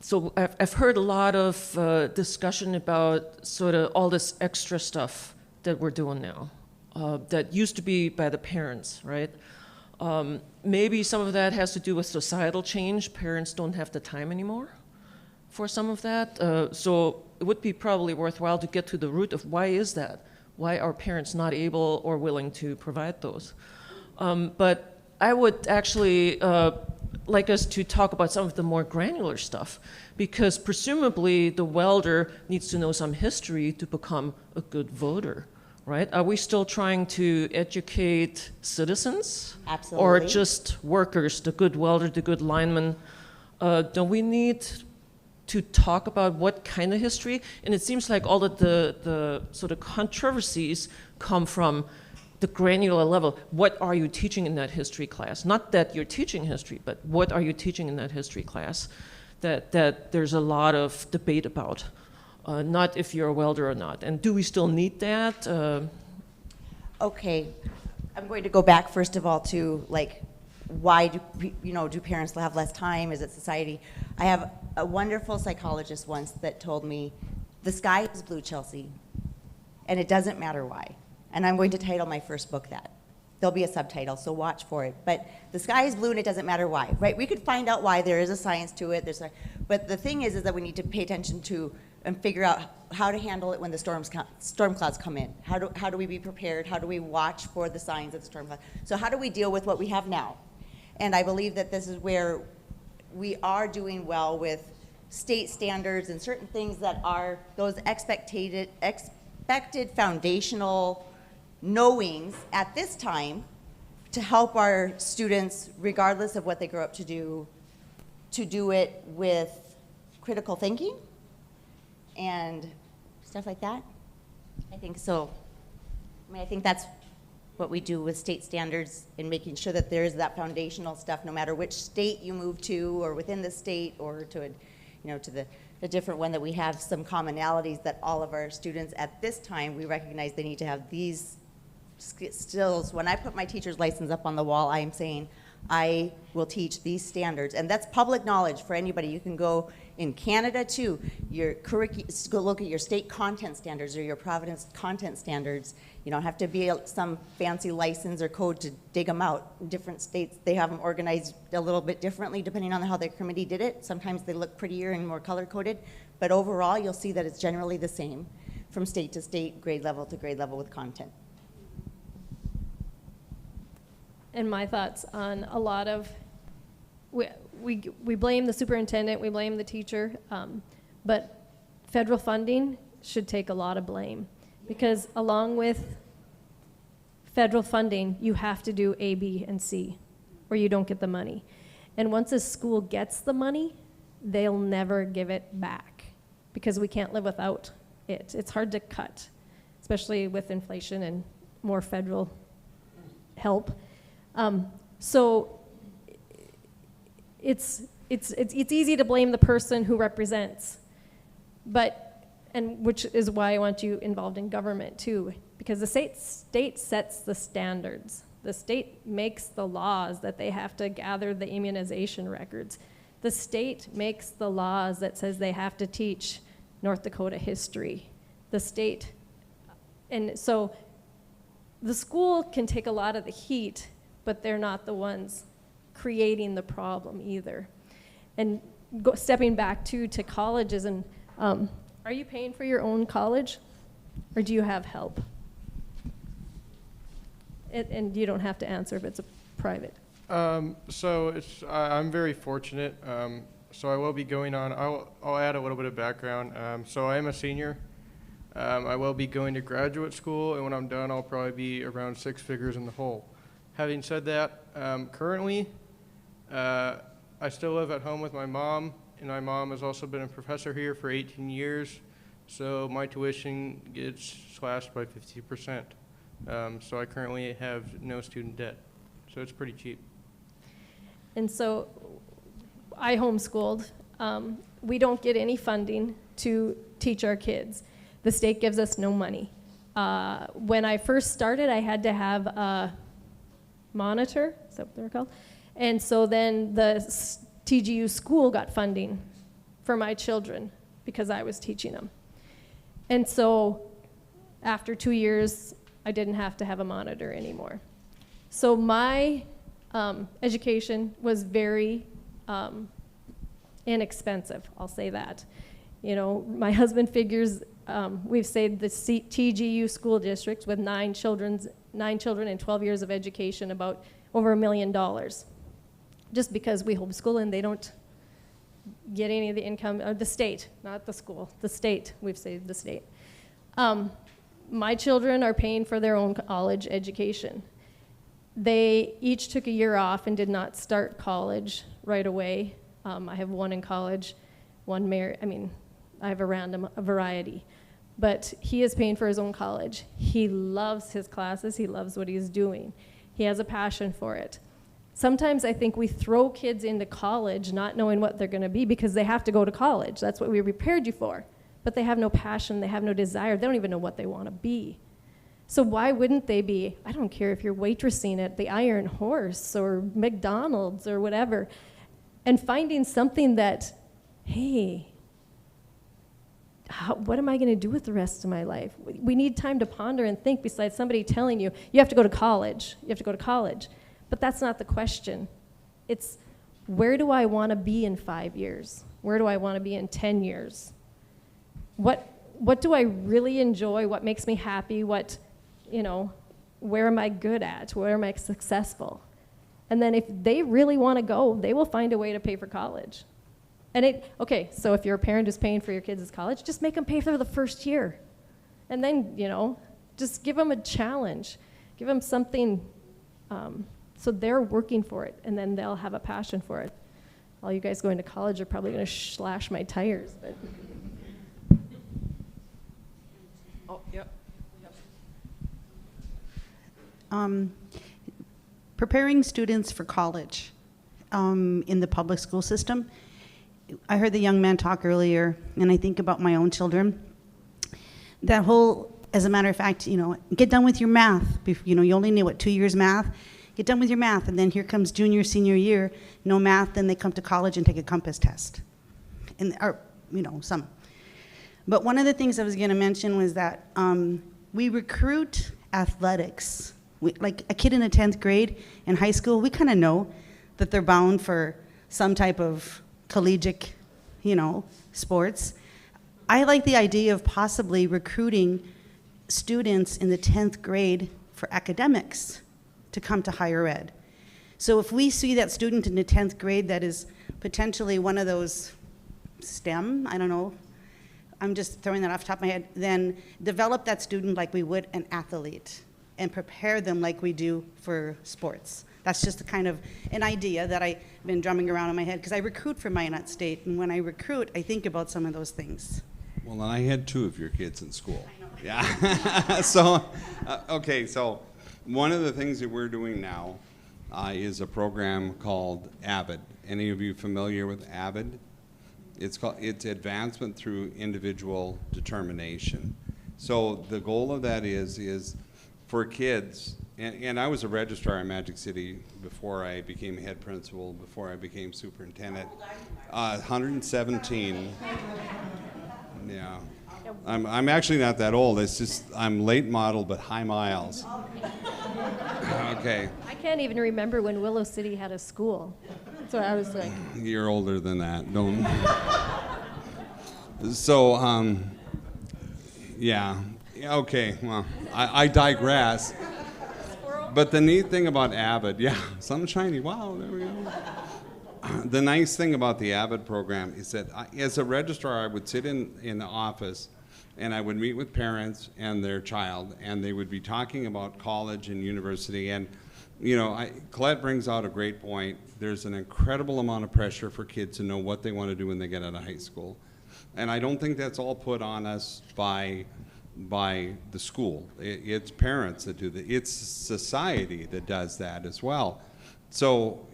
So I've heard a lot of discussion about sort of all this extra stuff that we're doing now that used to be by the parents, right? Maybe some of that has to do with societal change. Parents don't have the time anymore for some of that. So it would be probably worthwhile to get to the root of why is that? Why are parents not able or willing to provide those? But I would actually like us to talk about some of the more granular stuff, because presumably the welder needs to know some history to become a good voter, right? Are we still trying to educate citizens? Absolutely. Or just workers, the good welder, the good lineman? Don't we need to talk about what kind of history? And it seems like all of the sort of controversies come from the granular level. What are you teaching in that history class? Not that you're teaching history, but what are you teaching in that history class that there's a lot of debate about? Not if you're a welder or not. And do we still need that? Okay, I'm going to go back first of all to why do parents have less time? Is it society? I have a wonderful psychologist once that told me, the sky is blue, Chelsie, and it doesn't matter why. And I'm going to title my first book that. There'll be a subtitle, so watch for it. But the sky is blue and it doesn't matter why, right? We could find out why. There is a science to it. But the thing is that we need to pay attention to and figure out how to handle it when the storm clouds come in. How do we be prepared? How do we watch for the signs of the storm clouds? So how do we deal with what we have now? And I believe that this is where we are doing well with state standards and certain things that are those expected foundational knowings at this time to help our students, regardless of what they grow up to do it with critical thinking and stuff like that. I think so. I mean, I think that's what we do with state standards in making sure that there is that foundational stuff, no matter which state you move to or within the state or to the a different one that we have some commonalities that all of our students at this time, we recognize they need to have these skills. When I put my teacher's license up on the wall, I am saying, I will teach these standards, and that's public knowledge for anybody. You can go in Canada too, go look at your state content standards or your Providence content standards. You don't have to be some fancy license or code to dig them out. In different states, they have them organized a little bit differently depending on how their committee did it. Sometimes they look prettier and more color-coded, but overall, you'll see that it's generally the same from state to state, grade level to grade level with content. And my thoughts on a lot of, we blame the superintendent, we blame the teacher, but federal funding should take a lot of blame, because along with federal funding, you have to do A, B, and C, or you don't get the money. And once a school gets the money, they'll never give it back, because we can't live without it. It's hard to cut, especially with inflation and more federal help. So it's easy to blame the person who represents, and which is why I want you involved in government too, because the state sets the standards. The state makes the laws that they have to gather the immunization records. The state makes the laws that says they have to teach North Dakota history. The state, and so the school can take a lot of the heat, but they're not the ones creating the problem either. And stepping back to colleges, and are you paying for your own college, or do you have help? And you don't have to answer if it's a private. So I'm very fortunate. So I will be going on, I'll add a little bit of background. So I am a senior. I will be going to graduate school, and when I'm done, I'll probably be around 6 figures in the hole. Having said that, currently, I still live at home with my mom, and my mom has also been a professor here for 18 years, so my tuition gets slashed by 50%. So I currently have no student debt, so it's pretty cheap. And so I homeschooled. We don't get any funding to teach our kids. The state gives us no money. When I first started, I had to have a monitor, is that what they're called? And so then the TGU school got funding for my children because I was teaching them. And so after 2 years, I didn't have to have a monitor anymore. So my education was very inexpensive, I'll say that. You know, my husband figures we've saved the TGU school district with 9 children and 12 years of education about over $1 million. Just because we homeschool and they don't get any of the income, the state, not the school, the state, we've saved the state. My children are paying for their own college education. They each took a year off and did not start college right away. I have one in college, one married, I have a variety. But he is paying for his own college. He loves his classes. He loves what he's doing. He has a passion for it. Sometimes I think we throw kids into college not knowing what they're going to be because they have to go to college. That's what we prepared you for. But they have no passion. They have no desire. They don't even know what they want to be. So why wouldn't they be? I don't care if you're waitressing at the Iron Horse or McDonald's or whatever, and finding something that, hey, what am I going to do with the rest of my life? We need time to ponder and think besides somebody telling you, you have to go to college. You have to go to college. But that's not the question. It's, where do I want to be in 5 years? Where do I want to be in 10 years? What do I really enjoy? What makes me happy? What, where am I good at? Where am I successful? And then if they really want to go, they will find a way to pay for college. And so if you're a parent who's paying for your kids' college, just make them pay for the first year. And then, just give them a challenge. Give them something so they're working for it, and then they'll have a passion for it. All you guys going to college are probably going to slash my tires. But. Oh, yep. Preparing students for college in the public school system, I heard the young man talk earlier, and I think about my own children. That whole, as a matter of fact, get done with your math. You only need, 2 years math? Get done with your math, and then here comes junior, senior year, no math, then they come to college and take a compass test. Or some. But one of the things I was gonna mention was that we recruit athletics. Like a kid in the 10th grade in high school, we kind of know that they're bound for some type of collegiate, sports. I like the idea of possibly recruiting students in the 10th grade for academics to come to higher ed. So if we see that student in the 10th grade that is potentially one of those STEM, I don't know, I'm just throwing that off the top of my head, then develop that student like we would an athlete and prepare them like we do for sports. That's just kind of an idea that I've been drumming around in my head because I recruit for Minot State, and when I recruit, I think about some of those things. Well, and I had 2 of your kids in school. Yeah. So, okay, so one of the things that we're doing now is a program called AVID. Any of you familiar with AVID? It's Advancement Through Individual Determination. So the goal of that is for kids, and I was a registrar in Magic City before I became head principal, before I became superintendent. 117. Yeah. I'm actually not that old. It's just I'm late model but high miles. Okay. I can't even remember when Willow City had a school. So I was like, you're older than that. Don't. So, yeah. Okay, well, I digress. But the neat thing about AVID, yeah, something shiny, wow, there we go. The nice thing about the AVID program is that as a registrar, I would sit in the office and I would meet with parents and their child, and they would be talking about college and university. And Kolette brings out a great point. There's an incredible amount of pressure for kids to know what they want to do when they get out of high school. And I don't think that's all put on us by the school. It's parents that do that. It's society that does that as well. So,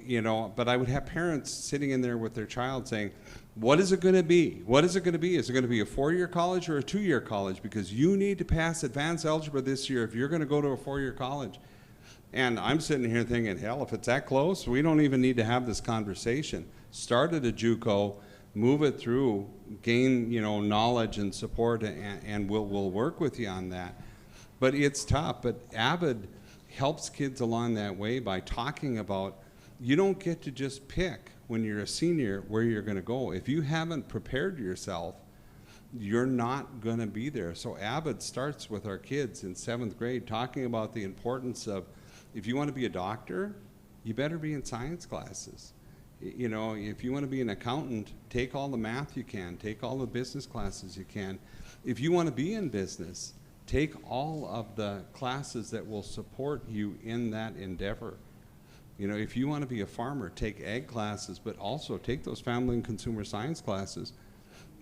but I would have parents sitting in there with their child saying, what is it going to be? What is it going to be? Is it going to be a 4-year college or a 2-year college? Because you need to pass advanced algebra this year if you're going to go to a 4-year college. And I'm sitting here thinking, hell, if it's that close, we don't even need to have this conversation. Start at a JUCO, move it through, gain knowledge and support, and we'll work with you on that. But it's tough. But AVID helps kids along that way by talking about you don't get to just pick when you're a senior where you're going to go. If you haven't prepared yourself, you're not going to be there. So AVID starts with our kids in 7th grade talking about the importance of, if you want to be a doctor, you better be in science classes. If you want to be an accountant, take all the math you can, take all the business classes you can. If you want to be in business, take all of the classes that will support you in that endeavor. If you want to be a farmer, take ag classes, but also take those family and consumer science classes.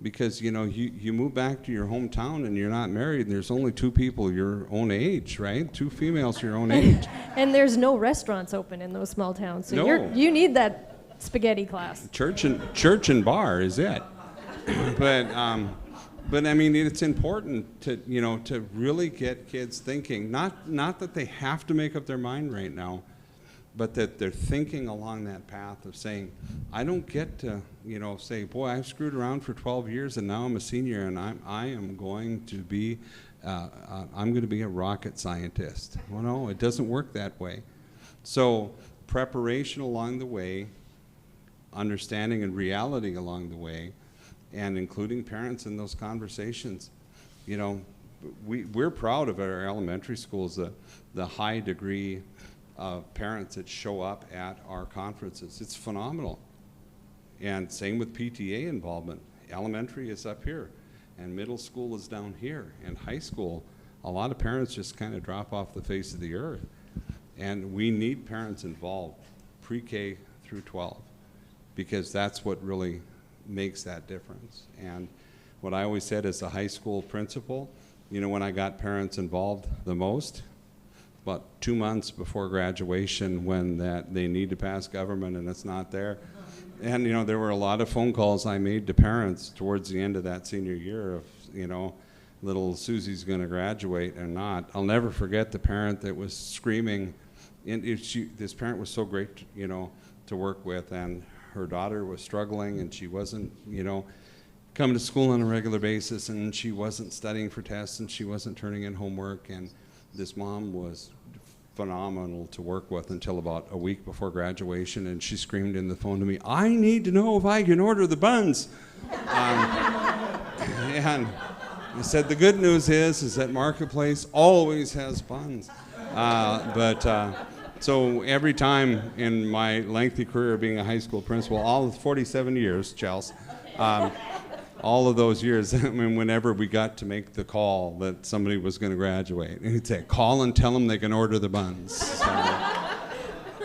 Because, you move back to your hometown and you're not married, and there's only 2 people your own age, right? 2 females your own age. And there's no restaurants open in those small towns. So no. You need that spaghetti class. Church and bar is it. But I mean, it's important to to really get kids thinking. Not that they have to make up their mind right now, but that they're thinking along that path of saying, I don't get to say, boy, I've screwed around for 12 years and now I'm a senior and I am going to be a rocket scientist. Well, no, it doesn't work that way. So preparation along the way, understanding and reality along the way, and including parents in those conversations. We're proud of our elementary schools, the high degree of parents that show up at our conferences. It's phenomenal. And same with PTA involvement. Elementary is up here, and middle school is down here, and high school, a lot of parents just kind of drop off the face of the earth. And we need parents involved, pre-K through 12, because that's what really makes that difference. And what I always said as a high school principal, when I got parents involved the most, about 2 months before graduation, when they need to pass government and it's not there, And, you know, there were a lot of phone calls I made to parents towards the end of that senior year of, you know, little Susie's going to graduate or not. I'll never forget the parent that was screaming. And this parent was so great, you know, to work with, and her daughter was struggling, and she wasn't, you know, coming to school on a regular basis, and she wasn't studying for tests, and she wasn't turning in homework, and this mom was phenomenal to work with until about a week before graduation, and she screamed in the phone to me, "I need to know if I can order the buns." And I said, the good news is that Marketplace always has buns. So every time in my lengthy career of being a high school principal, all 47 years, Chelsie, all of those years, I mean, whenever we got to make the call that somebody was going to graduate, and he'd say, call and tell them they can order the buns.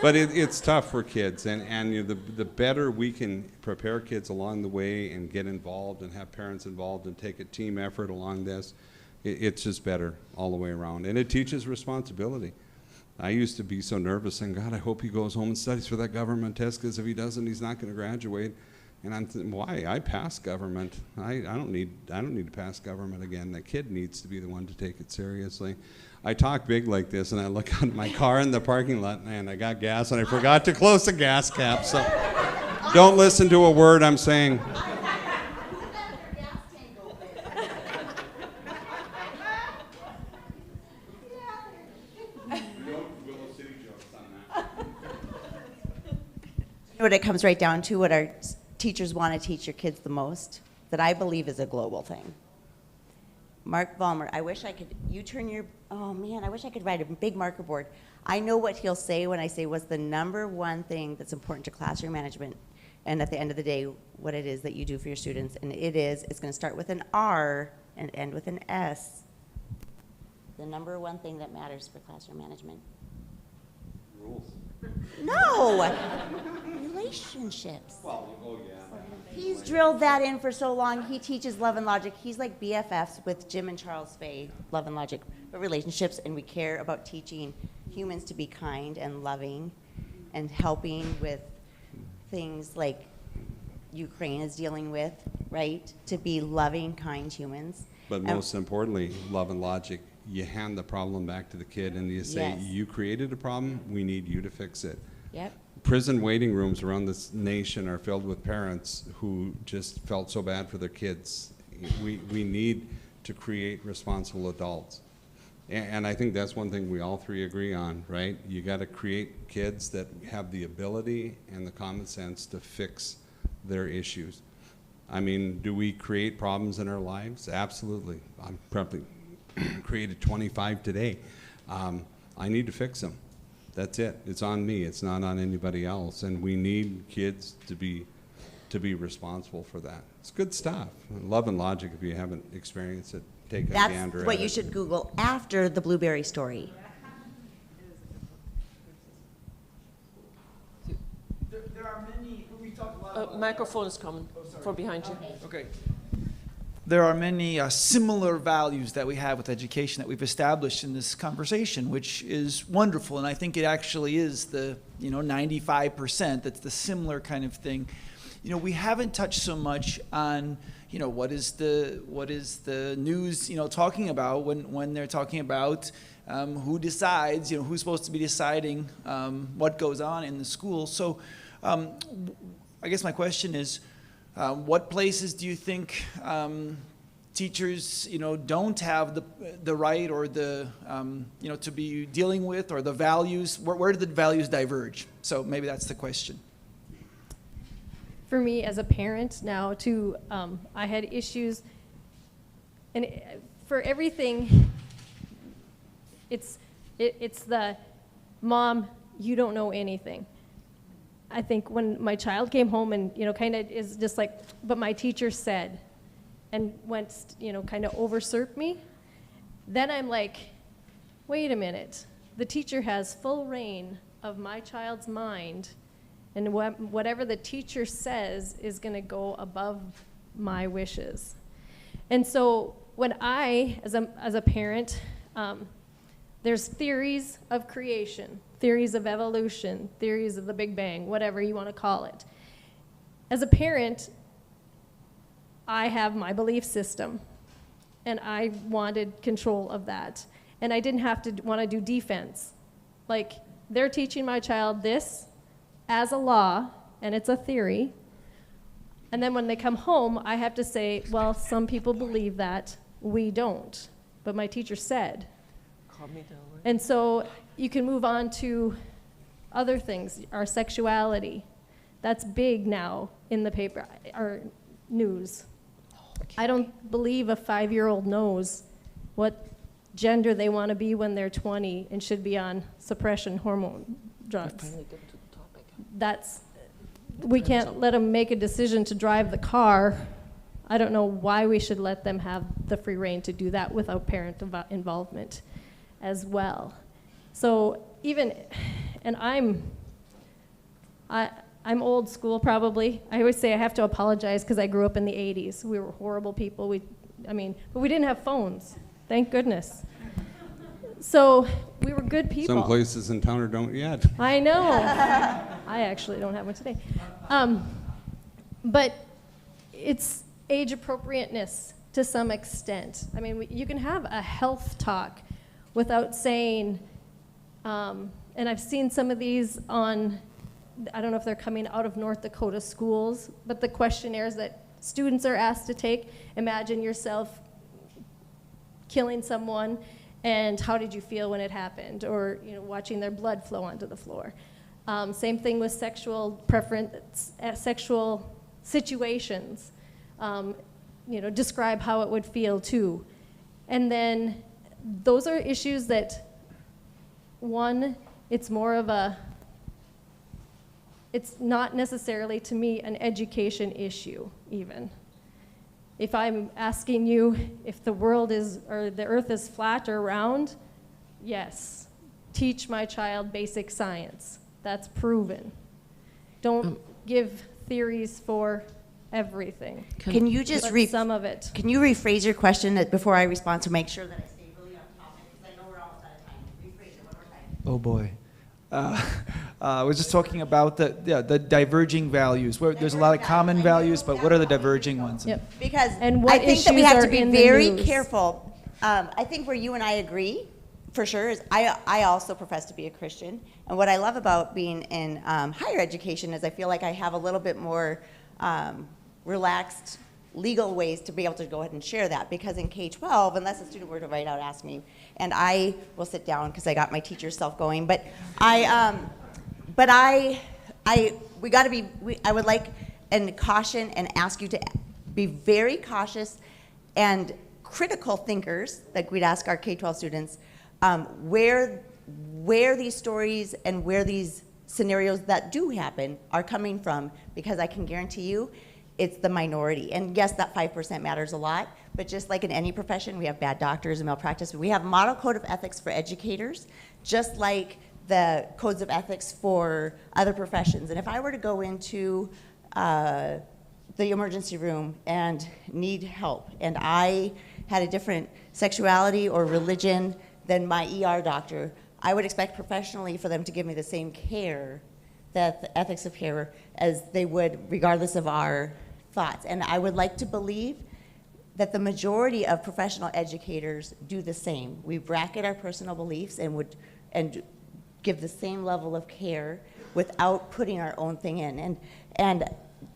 But it's tough for kids, and you know, the better we can prepare kids along the way and get involved and have parents involved and take a team effort along this, it's just better all the way around. And it teaches responsibility. I used to be so nervous saying, God, I hope he goes home and studies for that government test, because if he doesn't, he's not going to graduate. And I'm thinking, why? I passed government. I don't need to pass government again. The kid needs to be the one to take it seriously. I talk big like this, and I look out at my car in the parking lot, and I got gas, and I forgot to close the gas cap. So don't listen to a word I'm saying. What it comes right down to, what our teachers want to teach your kids the most, that I believe is a global thing. Mark Vollmer, I wish I could, oh man, I wish I could write a big marker board. I know what he'll say when I say what's the number one thing that's important to classroom management, and at the end of the day, what it is that you do for your students, and it's going to start with an R and end with an S. The number one thing that matters for classroom management. Rules. No! Relationships. Well, oh yeah. He's drilled that in for so long. He teaches love and logic. He's like BFFs with Jim and Charles Fay, love and logic, but relationships, and we care about teaching humans to be kind and loving and helping with things like Ukraine is dealing with, right? To be loving, kind humans. But most importantly, love and logic. You hand the problem back to the kid and you say, yes, you created a problem, we need you to fix it. Yep. Prison waiting rooms around this nation are filled with parents who just felt so bad for their kids. We need to create responsible adults. And I think that's one thing we all three agree on, right? You got to create kids that have the ability and the common sense to fix their issues. I mean, do we create problems in our lives? Absolutely. I'm probably created 25 today. I need to fix them. That's it. It's on me. It's not on anybody else. And we need kids to be responsible for that. It's good stuff. Love and logic, if you haven't experienced it, take a gander at it. That's what you should Google after the blueberry story. There are many, we talk a lot about... Microphone is coming from behind you. Okay. There are many similar values that we have with education that we've established in this conversation, which is wonderful. And I think it actually is the 95% that's the similar kind of thing. We haven't touched so much on what is the news talking about when they're talking about who decides, who's supposed to be deciding what goes on in the school. So I guess my question is, what places do you think teachers, don't have the right or the, to be dealing with, or the values? Where do the values diverge? So maybe that's the question. For me as a parent now, too, I had issues, and for everything, it's the mom, you don't know anything. I think when my child came home and, kind of is just like, but my teacher said, and went, kind of usurped me, then I'm like, wait a minute. The teacher has full reign of my child's mind, and whatever the teacher says is going to go above my wishes. And so when I, as a parent, there's theories of creation, theories of evolution, theories of the Big Bang, whatever you want to call it. as a parent, I have my belief system, and I wanted control of that. And I didn't have to want to do defense. Like, they're teaching my child this as a law, and it's a theory. And then when they come home, I have to say, well, some people believe that, we don't. But my teacher said. And so you can move on to other things, our sexuality. That's big now in the paper, or news. I don't believe a 5-year-old knows what gender they want to be when they're 20 and should be on suppression hormone drugs. We can't let them make a decision to drive the car. I don't know why we should let them have the free rein to do that without parent involvement as well. So even, and I'm old school probably. I always say I have to apologize because I grew up in the 80s. We were horrible people. But we didn't have phones, thank goodness. So we were good people. Some places in town don't yet. I know. I actually don't have one today. But it's age appropriateness to some extent. I mean, you can have a health talk without saying, and I've seen some of these on, I don't know if they're coming out of North Dakota schools, but the questionnaires that students are asked to take, imagine yourself killing someone, and how did you feel when it happened? Or watching their blood flow onto the floor. Same thing with sexual preference, sexual situations. Describe how it would feel too. And then those are issues that, one, it's more of it's not necessarily to me an education issue even. If I'm asking you if the world or the earth is flat or round, yes, teach my child basic science. That's proven. Don't give theories for everything. Can you just some of it? Can you rephrase your question before I respond to make sure that I stay really on topic? Because I know we're almost out of time. Rephrase it one more time. Oh boy. I was just talking about the diverging values. There's a lot of common values, but what are the diverging ones? Yep. Because and what I think that we issues have to are be in the very news? careful. I think where you and I agree, for sure, is I also profess to be a Christian. And what I love about being in higher education is I feel like I have a little bit more relaxed legal ways to be able to go ahead and share that. Because in K-12, unless a student were to write out, ask me, and I will sit down because I got my teacher self going. But I would like and caution and ask you to be very cautious and critical thinkers, like we'd ask our K-12 students, where these stories and where these scenarios that do happen are coming from, because I can guarantee you it's the minority. And yes, that 5% matters a lot, but just like in any profession, we have bad doctors and malpractice. We have model code of ethics for educators, just like the codes of ethics for other professions. And if I were to go into the emergency room and need help, and I had a different sexuality or religion than my ER doctor, I would expect professionally for them to give me the same care, the ethics of care, as they would regardless of our thoughts. And I would like to believe that the majority of professional educators do the same. We bracket our personal beliefs and give the same level of care without putting our own thing in. And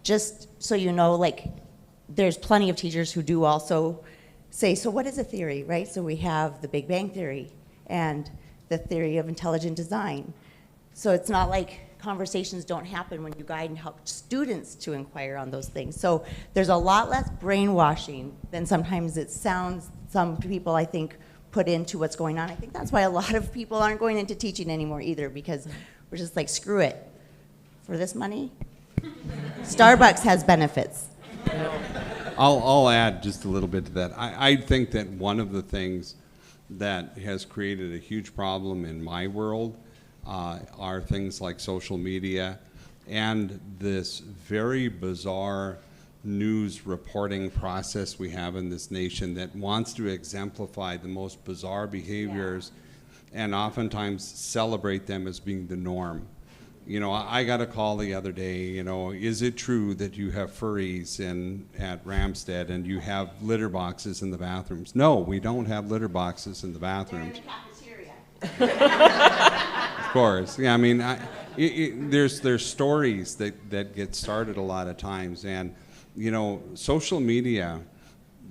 just so you know, like, there's plenty of teachers who do also say, so what is a theory, right? So we have the Big Bang Theory and the theory of intelligent design. So it's not like conversations don't happen when you guide and help students to inquire on those things. So there's a lot less brainwashing than sometimes it sounds some people, I think, put into what's going on. I think that's why a lot of people aren't going into teaching anymore either, because we're just like, screw it. For this money, Starbucks has benefits. I'll add just a little bit to that. I think that one of the things that has created a huge problem in my world are things like social media and this very bizarre news reporting process we have in this nation that wants to exemplify the most bizarre behaviors and oftentimes celebrate them as being the norm. You know, I got a call the other day, you know, is it true that you have furries at Ramstead and you have litter boxes in the bathrooms? No, we don't have litter boxes in the bathrooms. They're in the cafeteria. Of course. Yeah, I mean, there's stories that get started a lot of times. And, you know, social media,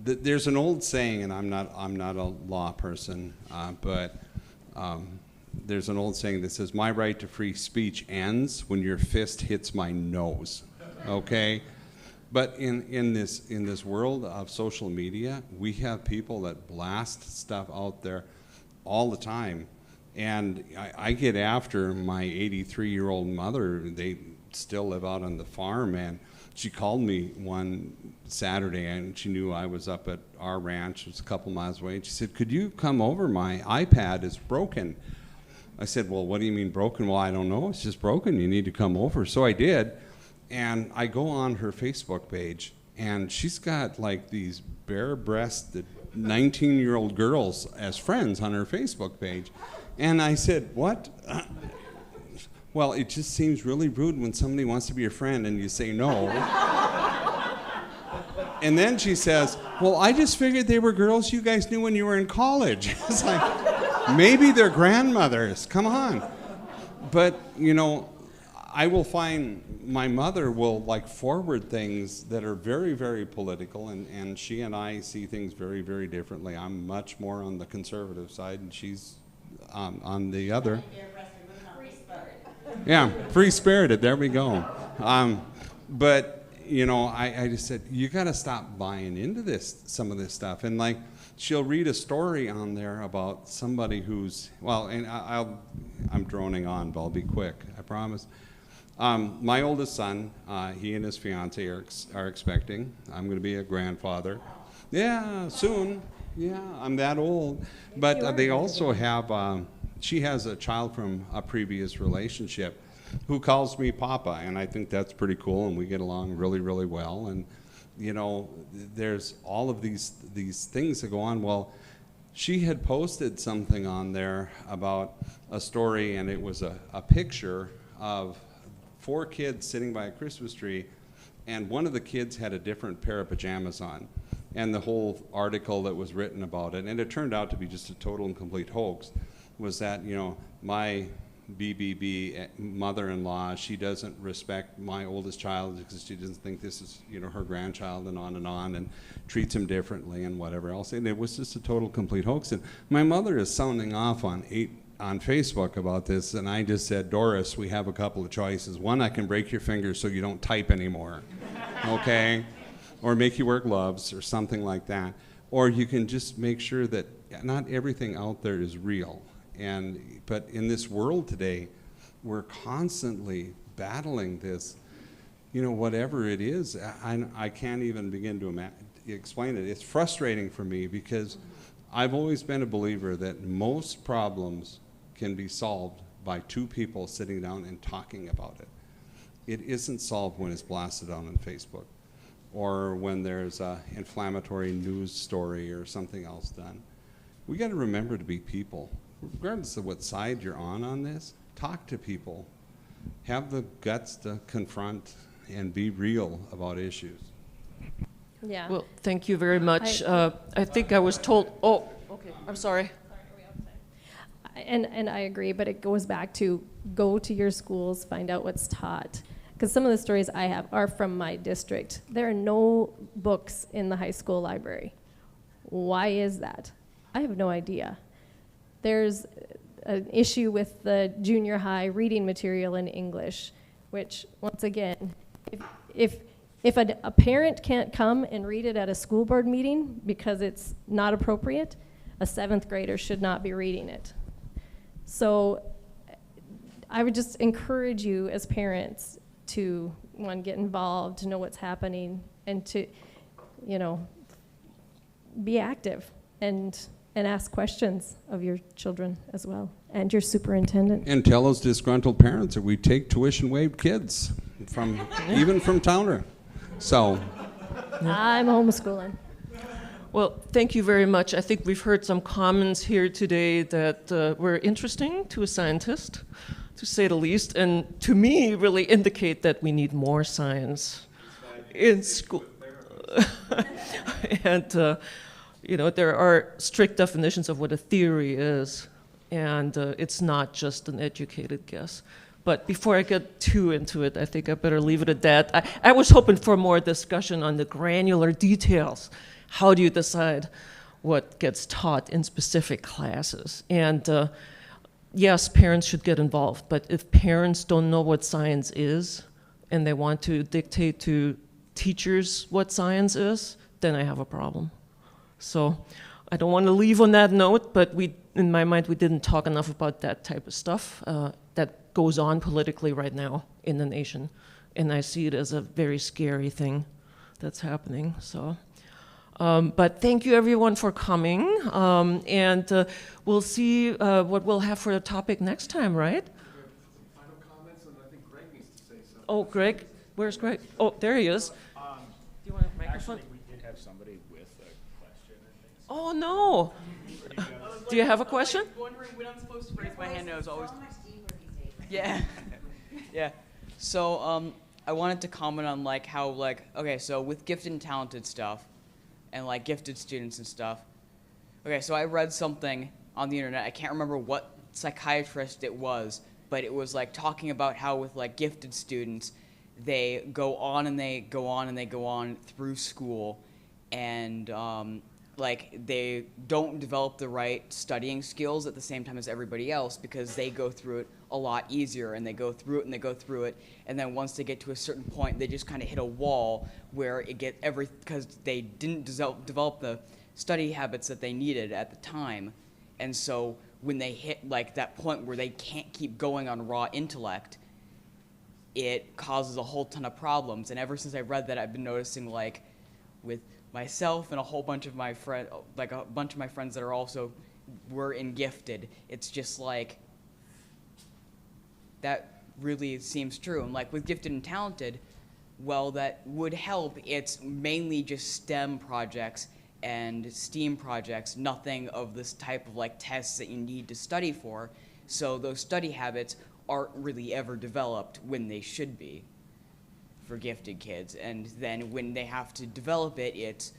there's an old saying, and I'm not a law person, but there's an old saying that says, my right to free speech ends when your fist hits my nose, okay? But in this world of social media, we have people that blast stuff out there all the time. And I get after my 83-year-old mother. They still live out on the farm, and she called me one Saturday, and she knew I was up at our ranch. It was a couple miles away, and she said, could you come over? My iPad is broken. I said, well, what do you mean broken? Well, I don't know. It's just broken. You need to come over. So I did, and I go on her Facebook page, and she's got like these bare-breasted 19-year-old girls as friends on her Facebook page. And I said, what? Well, it just seems really rude when somebody wants to be your friend and you say no. And then she says, well, I just figured they were girls you guys knew when you were in college. It's like, maybe they're grandmothers. Come on. But, you know, I will find my mother will like forward things that are very, very political, and she and I see things very, very differently. I'm much more on the conservative side, and she's on the other. Yeah, free-spirited, there we go. But, you know, I just said, you got to stop buying into some of this stuff. And like, she'll read a story on there about somebody who's, well, and I'm droning on, but I'll be quick, I promise. My oldest son, he and his fiance are expecting. I'm going to be a grandfather. Yeah, soon. Yeah, I'm that old. But they also have, she has a child from a previous relationship who calls me Papa, and I think that's pretty cool, and we get along really, really well. And, you know, there's all of these things that go on. Well, she had posted something on there about a story, and it was a picture of 4 kids sitting by a Christmas tree, and one of the kids had a different pair of pajamas on. And the whole article that was written about it, and it turned out to be just a total and complete hoax, was that, you know, my BBB mother-in-law, she doesn't respect my oldest child because she doesn't think this is, you know, her grandchild, and on, and treats him differently and whatever else. And it was just a total complete hoax. And my mother is sounding off on Facebook about this, and I just said, Doris, we have a couple of choices. One, I can break your fingers so you don't type anymore, okay? Or make you wear gloves or something like that. Or you can just make sure that not everything out there is real. But in this world today, we're constantly battling this, you know, whatever it is. I can't even begin to explain it. It's frustrating for me because I've always been a believer that most problems can be solved by 2 people sitting down and talking about it. It isn't solved when it's blasted out on Facebook, or when there's an inflammatory news story or something else done. We got to remember to be people. Regardless of what side you're on this, talk to people. Have the guts to confront and be real about issues. Yeah. Well, thank you very much. I think I was told, oh, okay, I'm sorry. And I agree, but it goes back to go to your schools, find out what's taught. Because some of the stories I have are from my district. There are no books in the high school library. Why is that? I have no idea. There's an issue with the junior high reading material in English, which, once again, if a parent can't come and read it at a school board meeting because it's not appropriate, a 7th grader should not be reading it. So I would just encourage you as parents to, one, get involved, to know what's happening, and to, you know, be active and ask questions of your children as well, and your superintendent. And tell those disgruntled parents that we take tuition-waived kids even from Towner. So. I'm homeschooling. Well, thank you very much. I think we've heard some comments here today that were interesting to a scientist. to say the least, and to me really indicate that we need more science in school. And there are strict definitions of what a theory is, and it's not just an educated guess. But before I get too into it, I think I better leave it at that. I was hoping for more discussion on the granular details. How do you decide what gets taught in specific classes? And yes, parents should get involved, but if parents don't know what science is and they want to dictate to teachers what science is, then I have a problem. So I don't want to leave on that note, but in my mind, we didn't talk enough about that type of stuff that goes on politically right now in the nation. And I see it as a very scary thing that's happening. So, but thank you everyone for coming. And we'll see what we'll have for the topic next time, right? Final comments, and I think Greg needs to say something. Oh, Greg? Where's Greg? Oh, there he is. Do you want a microphone? Actually, we did have somebody with a question, I think. Oh, no. Do you have a question? I was wondering when I'm supposed to raise my hand. I was always... Yeah. Yeah. So I wanted to comment on how okay, so with gifted and talented stuff and gifted students and stuff. Okay, so I read something on the internet. I can't remember what psychiatrist it was, but it was talking about how with gifted students, they go on and they go on and they go on through school, and they don't develop the right studying skills at the same time as everybody else because they go through it a lot easier, and they go through it and they go through it, and then once they get to a certain point, they just kind of hit a wall where because they didn't develop the study habits that they needed at the time, and so when they hit that point where they can't keep going on raw intellect, it causes a whole ton of problems. And ever since I read that, I've been noticing with myself and a whole bunch of my friends, a bunch of my friends that are also were in gifted, it's just that really seems true. And with gifted and talented, well, that would help. It's mainly just STEM projects and STEAM projects, nothing of this type of tests that you need to study for. So those study habits aren't really ever developed when they should be for gifted kids. And then when they have to develop it, it's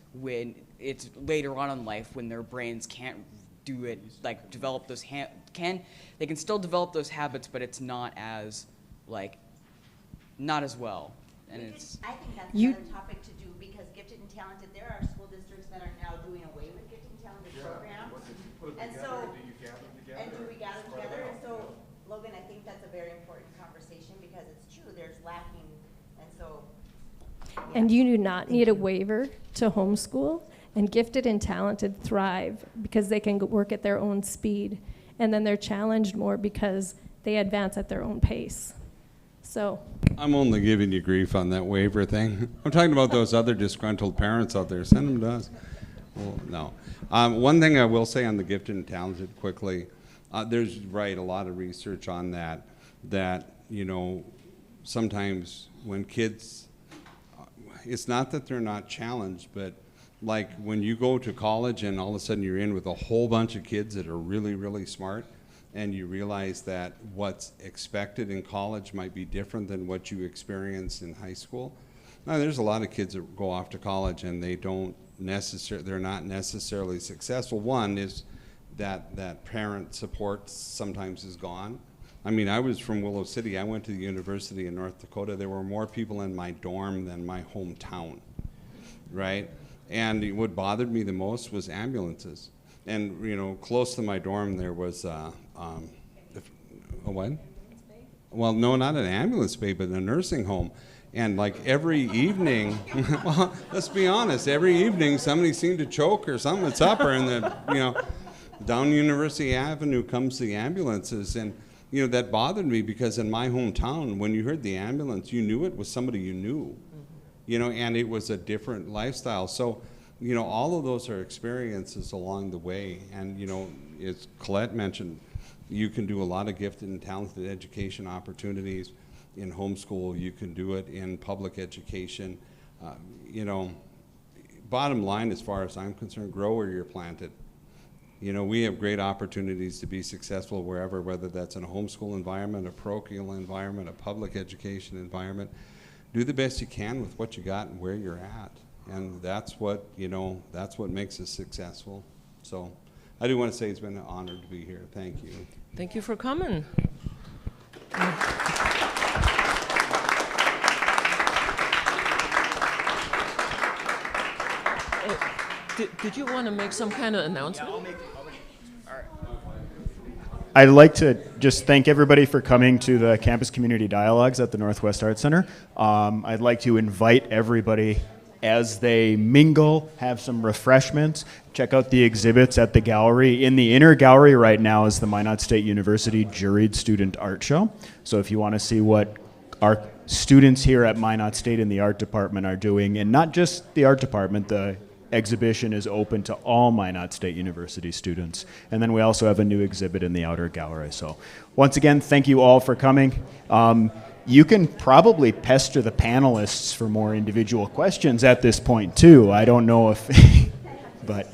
later on in life when their brains can't do it, develop those they can still develop those habits, but it's not as not as well. And I think that's another topic to do, because gifted and talented, there are school districts that are now doing away with gifted and talented programs. And so, do you gather them together? And do we gather together? And so, Logan, I think that's a very important conversation, because it's true, there's lacking, and so. Yeah. And you do not need a waiver to homeschool, and gifted and talented thrive because they can work at their own speed, and then they're challenged more because they advance at their own pace. So. I'm only giving you grief on that waiver thing. I'm talking about those other disgruntled parents out there. Send them to us. Well, no. One thing I will say on the gifted and talented quickly, there's a lot of research on that sometimes when kids, it's not that they're not challenged, but when you go to college and all of a sudden you're in with a whole bunch of kids that are really, really smart, and you realize that what's expected in college might be different than what you experienced in high school. Now, there's a lot of kids that go off to college and they're not necessarily successful. One is that parent support sometimes is gone. I mean, I was from Willow City. I went to the University in North Dakota. There were more people in my dorm than my hometown, right? And what bothered me the most was ambulances. And, close to my dorm there was a what? Well, no, not an ambulance bay, but a nursing home. And every evening, well, let's be honest, every evening somebody seemed to choke or something at supper, and down University Avenue comes the ambulances. And, that bothered me, because in my hometown, when you heard the ambulance, you knew it was somebody you knew, and it was a different lifestyle. So, all of those are experiences along the way. And, as Kolette mentioned, you can do a lot of gifted and talented education opportunities in homeschool. You can do it in public education. Bottom line, as far as I'm concerned, grow where you're planted. You know, we have great opportunities to be successful wherever, whether that's in a homeschool environment, a parochial environment, a public education environment. Do the best you can with what you got and where you're at. And that's what, you know, that's what makes us successful. So I do want to say it's been an honor to be here. Thank you. Thank you for coming. Did you want to make some kind of announcement? I'd like to just thank everybody for coming to the Campus Community Dialogues at the Northwest Arts Center. I'd like to invite everybody as they mingle, have some refreshments, check out the exhibits at the gallery. In the inner gallery right now is the Minot State University Juried Student Art Show. So if you want to see what our students here at Minot State in the art department are doing, and not just the art department, the exhibition is open to all Minot State University students. And then we also have a new exhibit in the outer gallery. So once again, thank you all for coming. You can probably pester the panelists for more individual questions at this point too. I don't know if, but